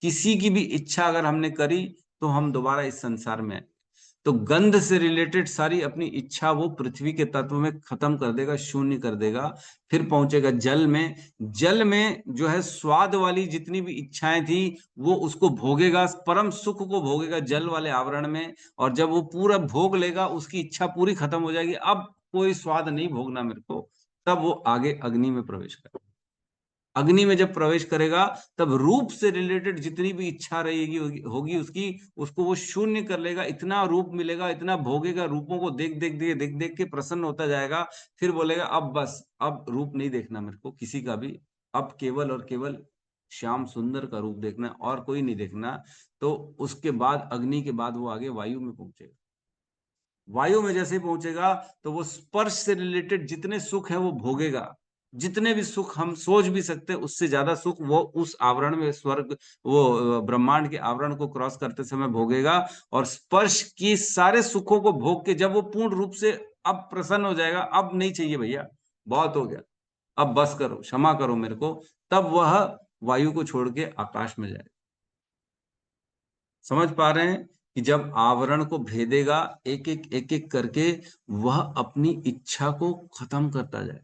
किसी की भी इच्छा अगर हमने करी तो हम दोबारा इस संसार में आए। तो गंध से रिलेटेड सारी अपनी इच्छा वो पृथ्वी के तत्व में खत्म कर देगा, शून्य कर देगा। फिर पहुंचेगा जल में। जल में जो है स्वाद वाली जितनी भी इच्छाएं थी वो उसको भोगेगा, परम सुख को भोगेगा जल वाले आवरण में। और जब वो पूरा भोग लेगा, उसकी इच्छा पूरी खत्म हो जाएगी, अब कोई स्वाद नहीं भोगना मेरे को, तब वो आगे अग्नि में प्रवेश करेगा। अग्नि में जब प्रवेश करेगा तब रूप से रिलेटेड जितनी भी इच्छा रहेगी होगी उसकी, उसको वो शून्य कर लेगा। इतना रूप मिलेगा, इतना भोगेगा, रूपों को देख देख के प्रसन्न होता जाएगा। फिर बोलेगा अब बस, अब रूप नहीं देखना मेरे को किसी का भी, अब केवल और केवल श्याम सुंदर का रूप देखना, और कोई नहीं देखना। तो उसके बाद, अग्नि के बाद वो आगे वायु में पहुंचेगा। वायु में जैसे पहुंचेगा तो वो स्पर्श से रिलेटेड जितने सुख है वो भोगेगा। जितने भी सुख हम सोच भी सकते हैं उससे ज्यादा सुख वो उस आवरण में, स्वर्ग, वो ब्रह्मांड के आवरण को क्रॉस करते समय भोगेगा। और स्पर्श की सारे सुखों को भोग के जब वो पूर्ण रूप से अब प्रसन्न हो जाएगा, अब नहीं चाहिए भैया, बहुत हो गया, अब बस करो, क्षमा करो मेरे को, तब वह वायु को छोड़ के आकाश में जाएगा। समझ पा रहे हैं कि जब आवरण को भेदेगा एक एक करके, वह अपनी इच्छा को खत्म करता जाए।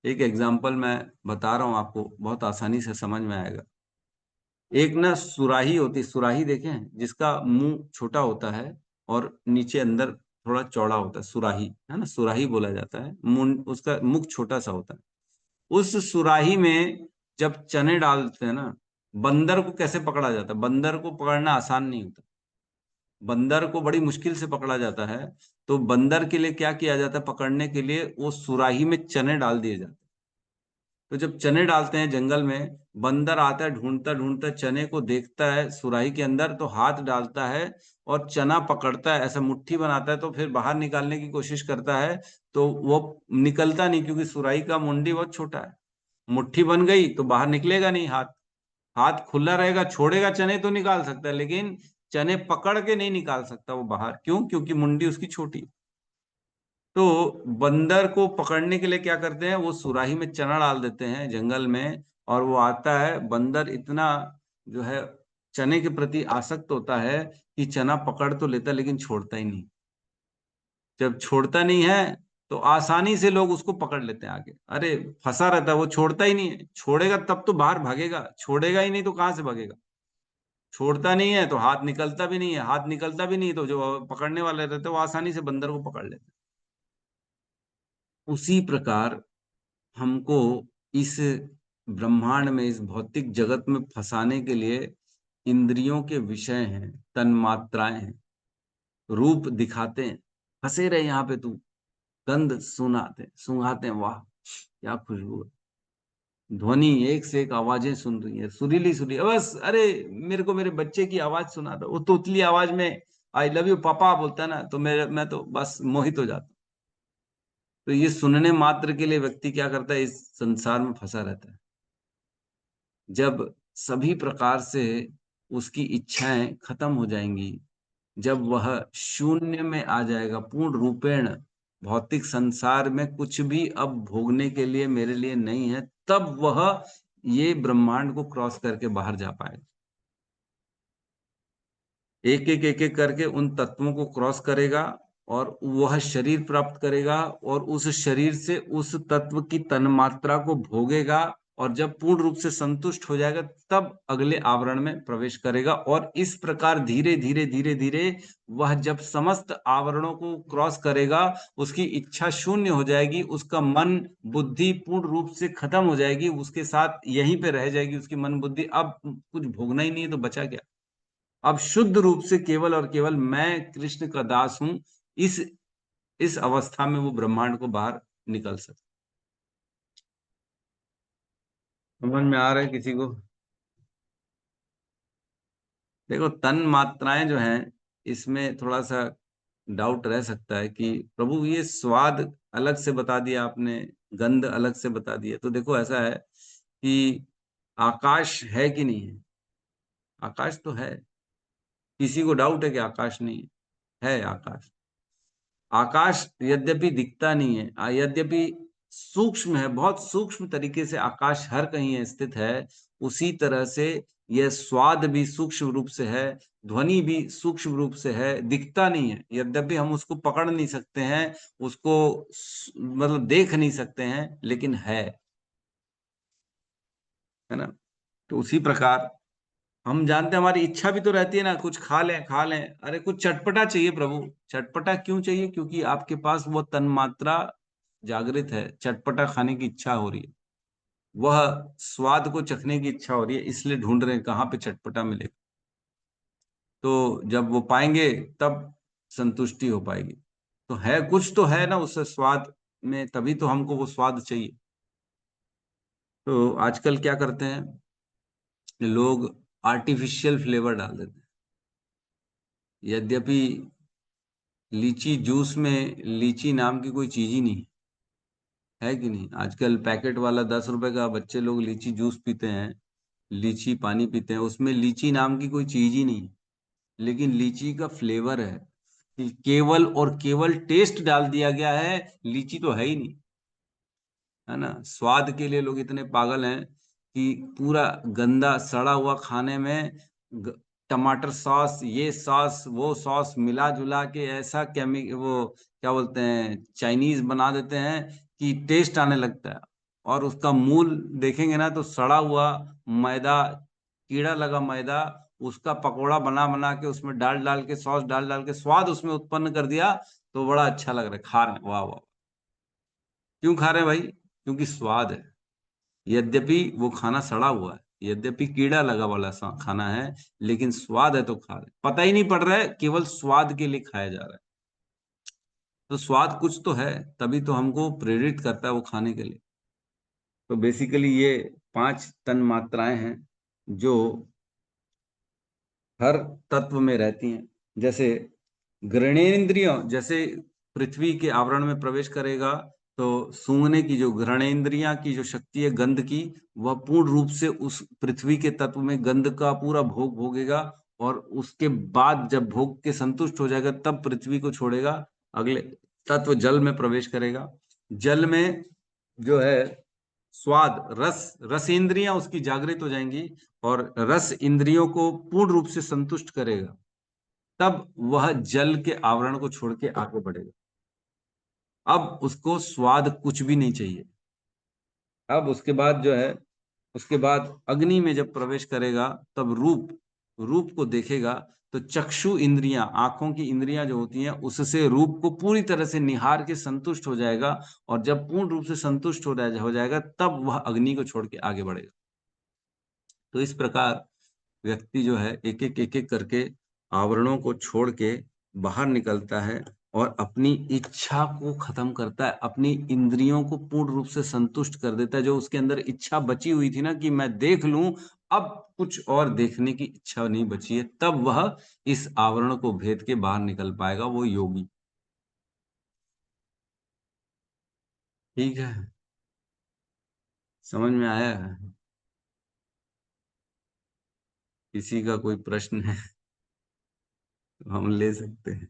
एक एग्जांपल मैं बता रहा हूं आपको, बहुत आसानी से समझ में आएगा। एक ना सुराही होती, सुराही देखे हैं, जिसका मुंह छोटा होता है और नीचे अंदर थोड़ा चौड़ा होता है, सुराही है ना, सुराही बोला जाता है। मुंह, उसका मुख छोटा सा होता है। उस सुराही में जब चने डालते हैं ना, बंदर को कैसे पकड़ा जाता है, बंदर को पकड़ना आसान नहीं होता, बंदर को बड़ी मुश्किल से पकड़ा जाता है। तो बंदर के लिए क्या किया जाता है, पकड़ने के लिए वो सुराही में चने डाल दिए जाते हैं। तो जब चने डालते हैं जंगल में, बंदर आता है, ढूंढता ढूंढता चने को देखता है सुराही के अंदर, तो हाथ डालता है और चना पकड़ता है, ऐसा मुट्ठी बनाता है, तो फिर बाहर निकालने की कोशिश करता है। तो वो निकलता नहीं, क्योंकि सुराही का मुंडी बहुत छोटा है। मुट्ठी बन गई तो बाहर निकलेगा नहीं हाथ, हाथ खुला रहेगा, छोड़ेगा चने तो निकाल सकता है, लेकिन चने पकड़ के नहीं निकाल सकता वो बाहर। क्यों? क्योंकि मुंडी उसकी छोटी है। तो बंदर को पकड़ने के लिए क्या करते हैं, वो सुराही में चना डाल देते हैं जंगल में, और वो आता है। बंदर इतना जो है चने के प्रति आसक्त होता है कि चना पकड़ तो लेता है लेकिन छोड़ता ही नहीं। जब छोड़ता नहीं है तो आसानी से लोग उसको पकड़ लेते हैं आगे, अरे फंसा रहता है, वो छोड़ता ही नहीं है। छोड़ेगा तब तो बाहर भागेगा, छोड़ेगा ही नहीं तो कहां से भागेगा। छोड़ता नहीं है तो हाथ निकलता भी नहीं है, हाथ निकलता भी नहीं तो जो पकड़ने वाले रहते हैं वो आसानी से बंदर को पकड़ लेते हैं। उसी प्रकार हमको इस ब्रह्मांड में, इस भौतिक जगत में फंसाने के लिए इंद्रियों के विषय हैं, तन्मात्राएं हैं, रूप दिखाते हैं, फंसे रहे यहाँ पे तू, गंध सुनाते सुंघाते हैं, वाह क्या खुशबू है, ध्वनि, एक से एक आवाजें सुन रही है, सुरीली सुरीली, बस अरे मेरे को मेरे बच्चे की आवाज सुना दो, वो तोतली आवाज में आई लव यू पापा बोलता है ना, तो मैं तो बस मोहित हो जाता हूँ। तो ये सुनने मात्र के लिए व्यक्ति क्या करता है, इस संसार में फंसा रहता है। जब सभी प्रकार से उसकी इच्छाएं खत्म हो जाएंगी, जब वह शून्य में आ जाएगा पूर्ण रूपेण, भौतिक संसार में कुछ भी अब भोगने के लिए मेरे लिए नहीं है, तब वह ये ब्रह्मांड को क्रॉस करके बाहर जा पाएगा। एक एक करके उन तत्वों को क्रॉस करेगा और वह शरीर प्राप्त करेगा, और उस शरीर से उस तत्व की तन्मात्रा को भोगेगा, और जब पूर्ण रूप से संतुष्ट हो जाएगा तब अगले आवरण में प्रवेश करेगा। और इस प्रकार धीरे धीरे धीरे धीरे वह जब समस्त आवरणों को क्रॉस करेगा, उसकी इच्छा शून्य हो जाएगी, उसका मन बुद्धि पूर्ण रूप से खत्म हो जाएगी, उसके साथ यहीं पे रह जाएगी उसकी मन बुद्धि। अब कुछ भोगना ही नहीं है तो बचा क्या? अब शुद्ध रूप से केवल और केवल मैं कृष्ण का दास हूं, इस अवस्था में वो ब्रह्मांड को बाहर निकल सकता। समझ में आ रहा है किसी को? देखो, तन मात्राएं जो हैं, इसमें थोड़ा सा डाउट रह सकता है कि प्रभु ये स्वाद अलग से बता दिया आपने, गंध अलग से बता दिया। तो देखो ऐसा है कि आकाश है कि नहीं है? आकाश तो है। किसी को डाउट है कि आकाश नहीं है? है आकाश। आकाश यद्यपि दिखता नहीं है, यद्यपि सूक्ष्म है, बहुत सूक्ष्म तरीके से आकाश हर कहीं स्थित है, उसी तरह से यह स्वाद भी सूक्ष्म रूप से है, ध्वनि भी सूक्ष्म रूप से है, दिखता नहीं है, यद्यपि हम उसको पकड़ नहीं सकते हैं, उसको मतलब देख नहीं सकते हैं, लेकिन है ना? तो उसी प्रकार हम जानते हैं, हमारी इच्छा भी तो रहती है ना, कुछ खा लें खा लें, अरे कुछ चटपटा चाहिए प्रभु। चटपटा क्यों चाहिए? क्योंकि आपके पास वो तन्मात्रा जागृत है, चटपटा खाने की इच्छा हो रही है, वह स्वाद को चखने की इच्छा हो रही है, इसलिए ढूंढ रहे हैं कहाँ पे चटपटा मिलेगा। तो जब वो पाएंगे तब संतुष्टि हो पाएगी। तो है, कुछ तो है ना उस स्वाद में, तभी तो हमको वो स्वाद चाहिए। तो आजकल क्या करते हैं लोग, आर्टिफिशियल फ्लेवर डाल देते हैं। यद्यपि लीची जूस में लीची नाम की कोई चीज ही नहीं है कि नहीं? आजकल पैकेट वाला 10 रुपए का बच्चे लोग लीची जूस पीते हैं, लीची पानी पीते हैं, उसमें लीची नाम की कोई चीज ही नहीं, लेकिन लीची का फ्लेवर है कि केवल और केवल टेस्ट डाल दिया गया है, लीची तो है ही नहीं, है ना? स्वाद के लिए लोग इतने पागल हैं कि पूरा गंदा सड़ा हुआ खाने में टमाटर सॉस, ये सॉस, वो सॉस मिला जुला के ऐसा वो क्या बोलते हैं, चाइनीज बना देते हैं कि टेस्ट आने लगता है। और उसका मूल देखेंगे ना तो सड़ा हुआ मैदा, कीड़ा लगा मैदा, उसका पकोड़ा बना बना के उसमें डाल डाल के, सॉस डाल डाल के स्वाद उसमें उत्पन्न कर दिया, तो बड़ा अच्छा लग रहा है, खा रहे हैं, वाह वाह। क्यों खा रहे हैं भाई? क्योंकि स्वाद है। यद्यपि वो खाना सड़ा हुआ है, यद्यपि कीड़ा लगा वाला खाना है, लेकिन स्वाद है तो खा रहे, पता ही नहीं पड़ रहा है, केवल स्वाद के लिए खाया जा रहा है। तो स्वाद कुछ तो है, तभी तो हमको प्रेरित करता है वो खाने के लिए। तो बेसिकली ये 5 तन मात्राएं हैं जो हर तत्व में रहती हैं। जैसे घ्राणेन्द्रियों, जैसे पृथ्वी के आवरण में प्रवेश करेगा तो सूंघने की जो घ्राणेन्द्रियां की जो शक्ति है गंध की, वह पूर्ण रूप से उस पृथ्वी के तत्व में गंध का पूरा भोग भोगेगा, और उसके बाद जब भोग के संतुष्ट हो जाएगा तब पृथ्वी को छोड़ेगा, अगले तत्व जल में प्रवेश करेगा। जल में जो है स्वाद, रस इंद्रियां उसकी जागृत हो जाएंगी, और रस इंद्रियों को पूर्ण रूप से संतुष्ट करेगा, तब वह जल के आवरण को छोड़ के आगे बढ़ेगा। अब उसको स्वाद कुछ भी नहीं चाहिए। अब उसके बाद जो है, उसके बाद अग्नि में जब प्रवेश करेगा तब रूप को देखेगा, तो चक्षु इंद्रियां, आंखों की इंद्रियां जो होती हैं, उससे रूप को पूरी तरह से निहार के संतुष्ट हो जाएगा, और जब पूर्ण रूप से संतुष्ट हो जाएगा तब वह अग्नि को छोड़ के आगे बढ़ेगा। तो इस प्रकार व्यक्ति जो है एक एक करके आवरणों को छोड़ के बाहर निकलता है, और अपनी इच्छा को खत्म करता है, अपनी इंद्रियों को पूर्ण रूप से संतुष्ट कर देता है। जो उसके अंदर इच्छा बची हुई थी ना कि मैं देख लूं अब कुछ और देखने की इच्छा नहीं बची है, तब वह इस आवरण को भेद के बाहर निकल पाएगा, वो योगी। ठीक है, समझ में आया है? किसी का कोई प्रश्न है तो हम ले सकते हैं।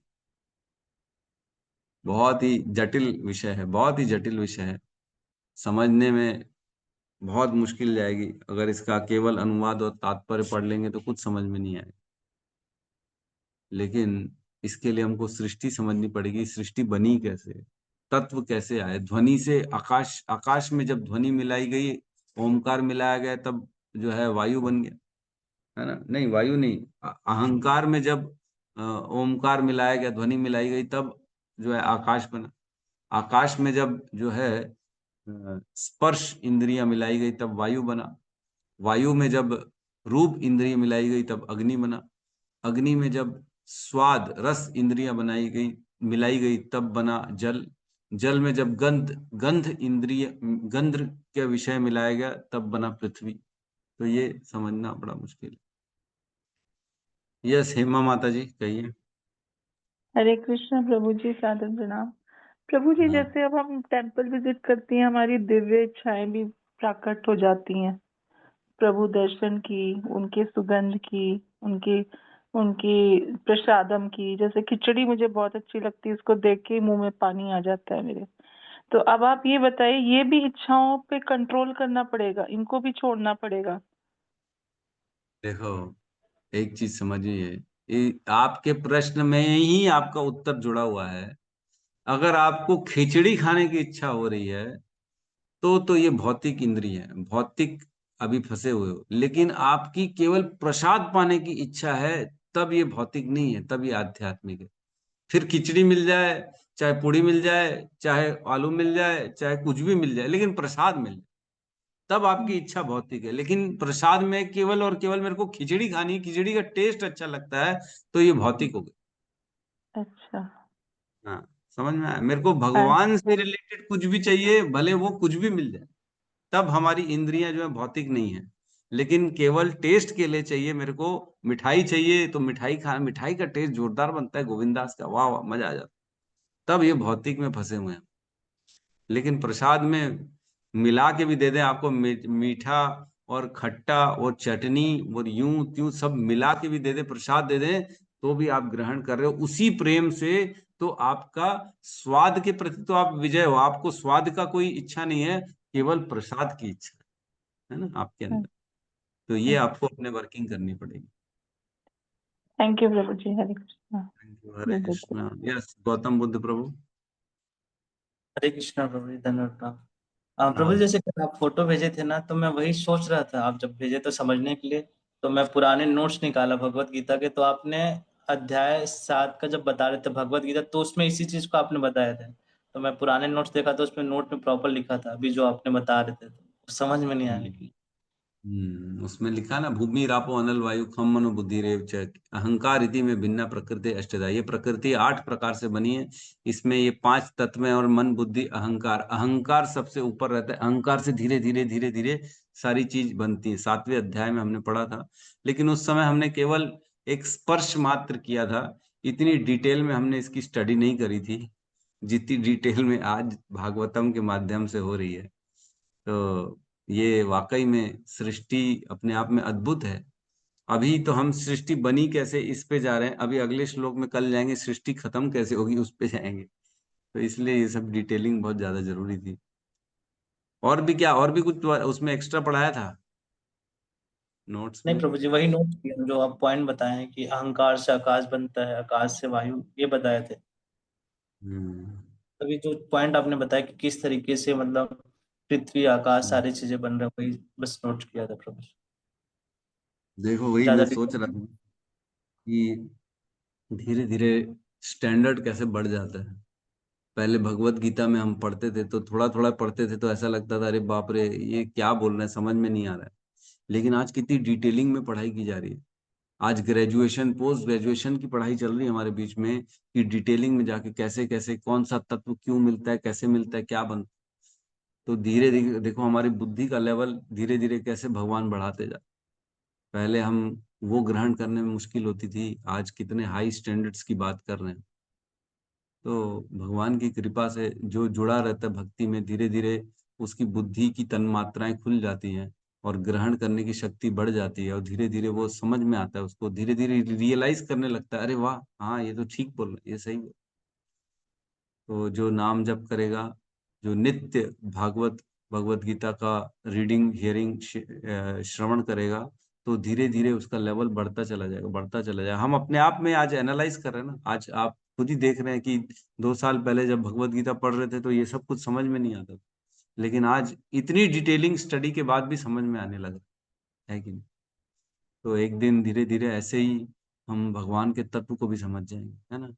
बहुत ही जटिल विषय है, बहुत ही जटिल विषय है, समझने में बहुत मुश्किल जाएगी। अगर इसका केवल अनुवाद और तात्पर्य पढ़ लेंगे तो कुछ समझ में नहीं आएगा, लेकिन इसके लिए हमको सृष्टि समझनी पड़ेगी। सृष्टि बनी कैसे, तत्व कैसे आए, ध्वनि से आकाश, आकाश में जब ध्वनि मिलाई गई, ओमकार मिलाया गया, तब जो है वायु बन गया, है ना? नहीं, वायु नहीं, अहंकार में जब ओमकार मिलाया गया, ध्वनि मिलाई गई, तब जो है आकाश बना। आकाश में जब जो है स्पर्श इंद्रियां मिलाई गई, तब वायु बना। वायु में जब रूप इंद्रिय मिलाई गई, तब अग्नि बना। अग्नि में जब स्वाद रस इंद्रियां बनाई गई, मिलाई गई, तब बना जल। जल में जब गंध गंध इंद्रिय, गंध के विषय मिलाया गया, तब बना पृथ्वी। तो ये समझना बड़ा मुश्किल है। यस, हेमा माता जी कहिए। हरे कृष्ण प्रभु जी, सादर प्रणाम। प्रभु जी, हाँ, जैसे अब हम टेम्पल विजिट करती हैं, हमारी दिव्य इच्छाएं भी प्रकट हो जाती हैं, प्रभु दर्शन की, उनके सुगंध की, उनकी उनकी प्रसादम की। जैसे खिचड़ी मुझे बहुत अच्छी लगती है, उसको देख के ही मुंह में पानी आ जाता है मेरे। तो अब आप ये बताइए, ये भी इच्छाओं पे कंट्रोल करना पड़ेगा, इनको भी छोड़ना पड़ेगा? देखो, एक चीज समझिए, आपके प्रश्न में ही आपका उत्तर जुड़ा हुआ है। अगर आपको खिचड़ी खाने की इच्छा हो रही है, तो ये भौतिक इंद्रिय है, भौतिक अभी फंसे हुए हो। लेकिन आपकी केवल प्रसाद पाने की इच्छा है, तब ये भौतिक नहीं है, तब ये आध्यात्मिक है। फिर खिचड़ी मिल जाए, चाहे पूड़ी मिल जाए, चाहे आलू मिल जाए, चाहे कुछ भी मिल जाए, लेकिन प्रसाद मिल जाए, तब आपकी इच्छा भौतिक है। लेकिन प्रसाद में केवल और केवल मेरे को खिचड़ी खानी है, खिचड़ी का टेस्ट अच्छा लगता है, तो ये भौतिक हो गया। अच्छा। हाँ, समझ में आया? मेरे को हाँ। भगवान से रिलेटेड कुछ भी चाहिए, भले वो कुछ भी मिल जाए, तब हमारी इंद्रियां जो है भौतिक नहीं है। लेकिन केवल टेस्ट के लिए चाहिए, मेरे को मिठाई चाहिए तो मिठाई खा, मिठाई का टेस्ट जोरदार बनता है, गोविंदास का, वाह वाह, मजा आ जाता है, तब ये भौतिक में फंसे हुए हैं। लेकिन प्रसाद में मिला के भी दे दें आपको, मीठा और खट्टा और चटनी और यूं त्यों सब मिला के भी दे दें, प्रसाद दे दें, तो भी आप ग्रहण कर रहे हो उसी प्रेम से। तो आपका स्वाद के प्रति तो आप विजय हो, आपको स्वाद का कोई इच्छा नहीं है, केवल प्रसाद की इच्छा है ना आपके अंदर। तो ये आपको अपने वर्किंग करनी पड़ेगी। थैंक यू प्रभु जी, Hare Krishna. Thank you, Hare Krishna. Yes, Gautam Buddha प्रभु। हरे कृष्णा प्रभु जी, धन्यवाद। प्रभु हाँ, जी, जैसे कल आप फोटो भेजे थे ना, तो मैं वही सोच रहा था, आप जब भेजे तो समझने के लिए, तो मैं पुराने नोट्स निकाला भगवत गीता के, तो आपने अध्याय 7 का जब बता रहे थे भगवत गीता, तो उसमें इसी चीज को आपने बताया था। तो मैं पुराने नोट्स देखा, तो उसमें नोट में प्रॉपर लिखा था, अभी जो आपने बता रहे थे, तो समझ में नहीं आया। उसमें लिखा ना, भूमि रापो अनल वायु खम मनो बुद्धि रेव च अहंकार इति में भिन्ना प्रकृति अष्टधा। ये प्रकृति 8 प्रकार से बनी है, इसमें ये 5 तत्व हैं, और मन बुद्धि अहंकार, अहंकार सबसे ऊपर रहता है। अहंकार से धीरे धीरे धीरे धीरे सारी चीज बनती है, 7वें अध्याय में हमने पढ़ा था। लेकिन उस समय हमने केवल एक स्पर्श मात्र किया था, इतनी डिटेल में हमने इसकी स्टडी नहीं करी थी जितनी डिटेल में आज भागवतम के माध्यम से हो रही है। तो ये वाकई में सृष्टि अपने आप में अद्भुत है। अभी तो हम सृष्टि बनी कैसे इस पे जा रहे हैं, अभी अगले श्लोक में कल जाएंगे सृष्टि खत्म कैसे होगी उस पे जाएंगे। तो इसलिए ये सब डिटेलिंग बहुत ज्यादा जरूरी थी। और भी क्या, और भी कुछ तो उसमें एक्स्ट्रा पढ़ाया था नोट्स नहीं में? प्रभु जी, वही नोट किया जो आप पॉइंट बताए हैं कि अहंकार से आकाश बनता है, आकाश से वायु, ये बताए थे। हम्म। अभी जो पॉइंट आपने बताया कि किस तरीके से मतलब पृथ्वी आकाश सारी चीजें बन रही, वही बस नोट किया था प्रभु जी। देखो, वही ज्यादा मैं सोच रहा था कि धीरे धीरे स्टैंडर्ड कैसे बढ़ जाता है। पहले भगवत गीता में हम पढ़ते थे तो थोड़ा थोड़ा पढ़ते थे, तो ऐसा लगता था अरे बाप रे, ये क्या बोल रहे हैं, समझ में नहीं आ रहा है। लेकिन आज कितनी डिटेलिंग में पढ़ाई की जा रही है। आज ग्रेजुएशन, पोस्ट ग्रेजुएशन की पढ़ाई चल रही है हमारे बीच में, कि डिटेलिंग में जाके कैसे कैसे कौन सा तत्व क्यों मिलता है, कैसे मिलता है, क्या बनता है। तो धीरे धीरे देखो हमारी बुद्धि का लेवल धीरे धीरे कैसे भगवान बढ़ाते जा। पहले हम वो ग्रहण करने में मुश्किल होती थी, आज कितने हाई स्टैंडर्ड्स की बात कर रहे हैं। तो भगवान की कृपा से जो जुड़ा रहता है भक्ति में, धीरे धीरे उसकी बुद्धि की तन मात्राएं खुल जाती हैं और ग्रहण करने की शक्ति बढ़ जाती है, और धीरे धीरे वो समझ में आता है, उसको धीरे धीरे रियलाइज करने लगता है, अरे वाह, हाँ ये तो ठीक बोल रहे, ये सही बोल। तो जो नाम जप करेगा, जो नित्य भगवत गीता का रीडिंग, हियरिंग, श्रवण करेगा, तो धीरे धीरे उसका लेवल बढ़ता चला जाएगा, बढ़ता चला जाएगा। हम अपने आप में आज एनालाइज कर रहे हैं ना, आज आप खुद ही देख रहे हैं कि 2 साल पहले जब भगवत गीता पढ़ रहे थे तो ये सब कुछ समझ में नहीं आता था, लेकिन आज इतनी डिटेलिंग स्टडी के बाद भी समझ में आने लगा है कि नहीं। तो एक दिन धीरे धीरे ऐसे ही हम भगवान के तत्व को भी समझ जाएंगे, है ना।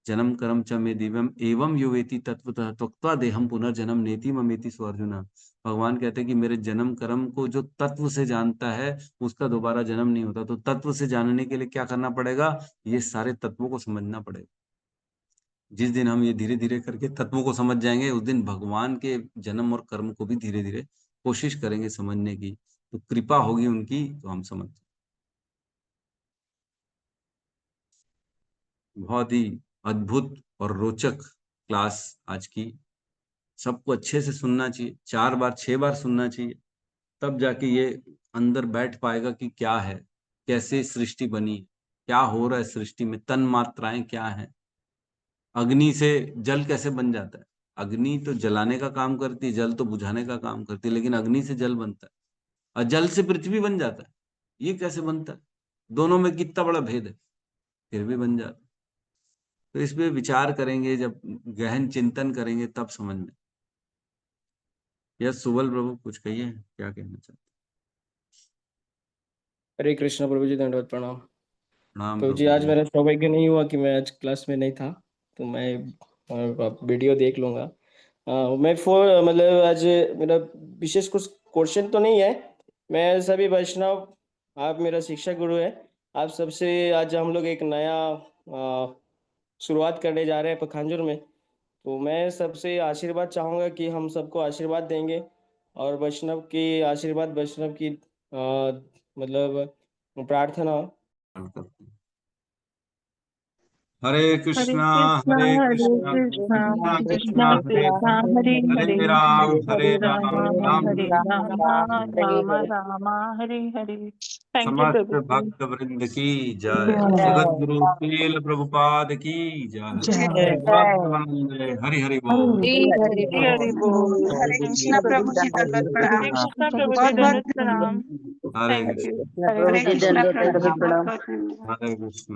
जन्म कर्म च मे दिव्यम एवं यो वेति तत्वतः त्वक्त्वा देहम पुनर्जन्म नेति ममेति सो अर्जुना। भगवान कहते हैं कि मेरे जन्म कर्म को जो तत्व से जानता है उसका दोबारा जन्म नहीं होता। तो तत्व से जानने के लिए क्या करना पड़ेगा, ये सारे तत्वों को समझना पड़ेगा। जिस दिन हम ये धीरे धीरे करके तत्वों को समझ जाएंगे, उस दिन भगवान के जन्म और कर्म को भी धीरे धीरे कोशिश करेंगे समझने की, तो कृपा होगी उनकी, तो हम समझ। बहुत ही अद्भुत और रोचक क्लास आज की, सबको अच्छे से सुनना चाहिए, 4 बार 6 बार सुनना चाहिए, तब जाके ये अंदर बैठ पाएगा कि क्या है, कैसे सृष्टि बनी, क्या हो रहा है सृष्टि में, तन मात्राएं क्या है, अग्नि से जल कैसे बन जाता है। अग्नि तो जलाने का काम करती है, जल तो बुझाने का काम करती है, लेकिन अग्नि से जल बनता है और जल से पृथ्वी बन जाता है। ये कैसे बनता है, दोनों में कितना बड़ा भेद है, फिर भी बन जाता है। तो इस पे विचार करेंगे, जब गहन चिंतन करेंगे तब समझ में। यस सुबल प्रभु, कुछ कहिए, क्या कहना चाहते हैं। हरे कृष्ण प्रभु जी, दंडवत प्रणाम। प्रणाम प्रभु जी, प्रभु आज मेरा सौभाग्य नहीं हुआ कि मैं आज क्लास में नहीं था, तो मैं वीडियो देख लूंगा। मैं मतलब आज मेरा विशेष कुछ क्वेश्चन तो नहीं है। मैं सभी वैष्णव, आप मेरा शिक्षा गुरु है, आप सबसे आज हम लोग एक नया शुरुआत करने जा रहे हैं पखांजूर में। तो मैं सबसे आशीर्वाद चाहूँगा कि हम सबको आशीर्वाद देंगे, और वैष्णव की आशीर्वाद, वैष्णव की मतलब प्रार्थना। हरे कृष्णा हरे कृष्णा कृष्णा कृष्णा कृष्णा कृष्णा कृष्णा हरे हरे हरे हरे राम राम राम हरे राम राम राम राम हरे हरे। थैंक यू समस्त प्रभु जी। भक्त वृंद की जय, जगत गुरु श्रील प्रभुपाद की जय, जय। भक्तवृंद हरि हरि बोल। हरे हरे बोल। हरे थैंक यू कृष्णा प्रभु प्रभु जी, जी। दंडवत हरे प्रणाम। कृष्णा प्रभु जी, बहुत बहुत दंडवत प्रणाम। हरे थैंक यू। कृष्ण हरे कृष्णा प्रभु जी, बहुत बहुत धन्यवाद। हरे कृष्ण।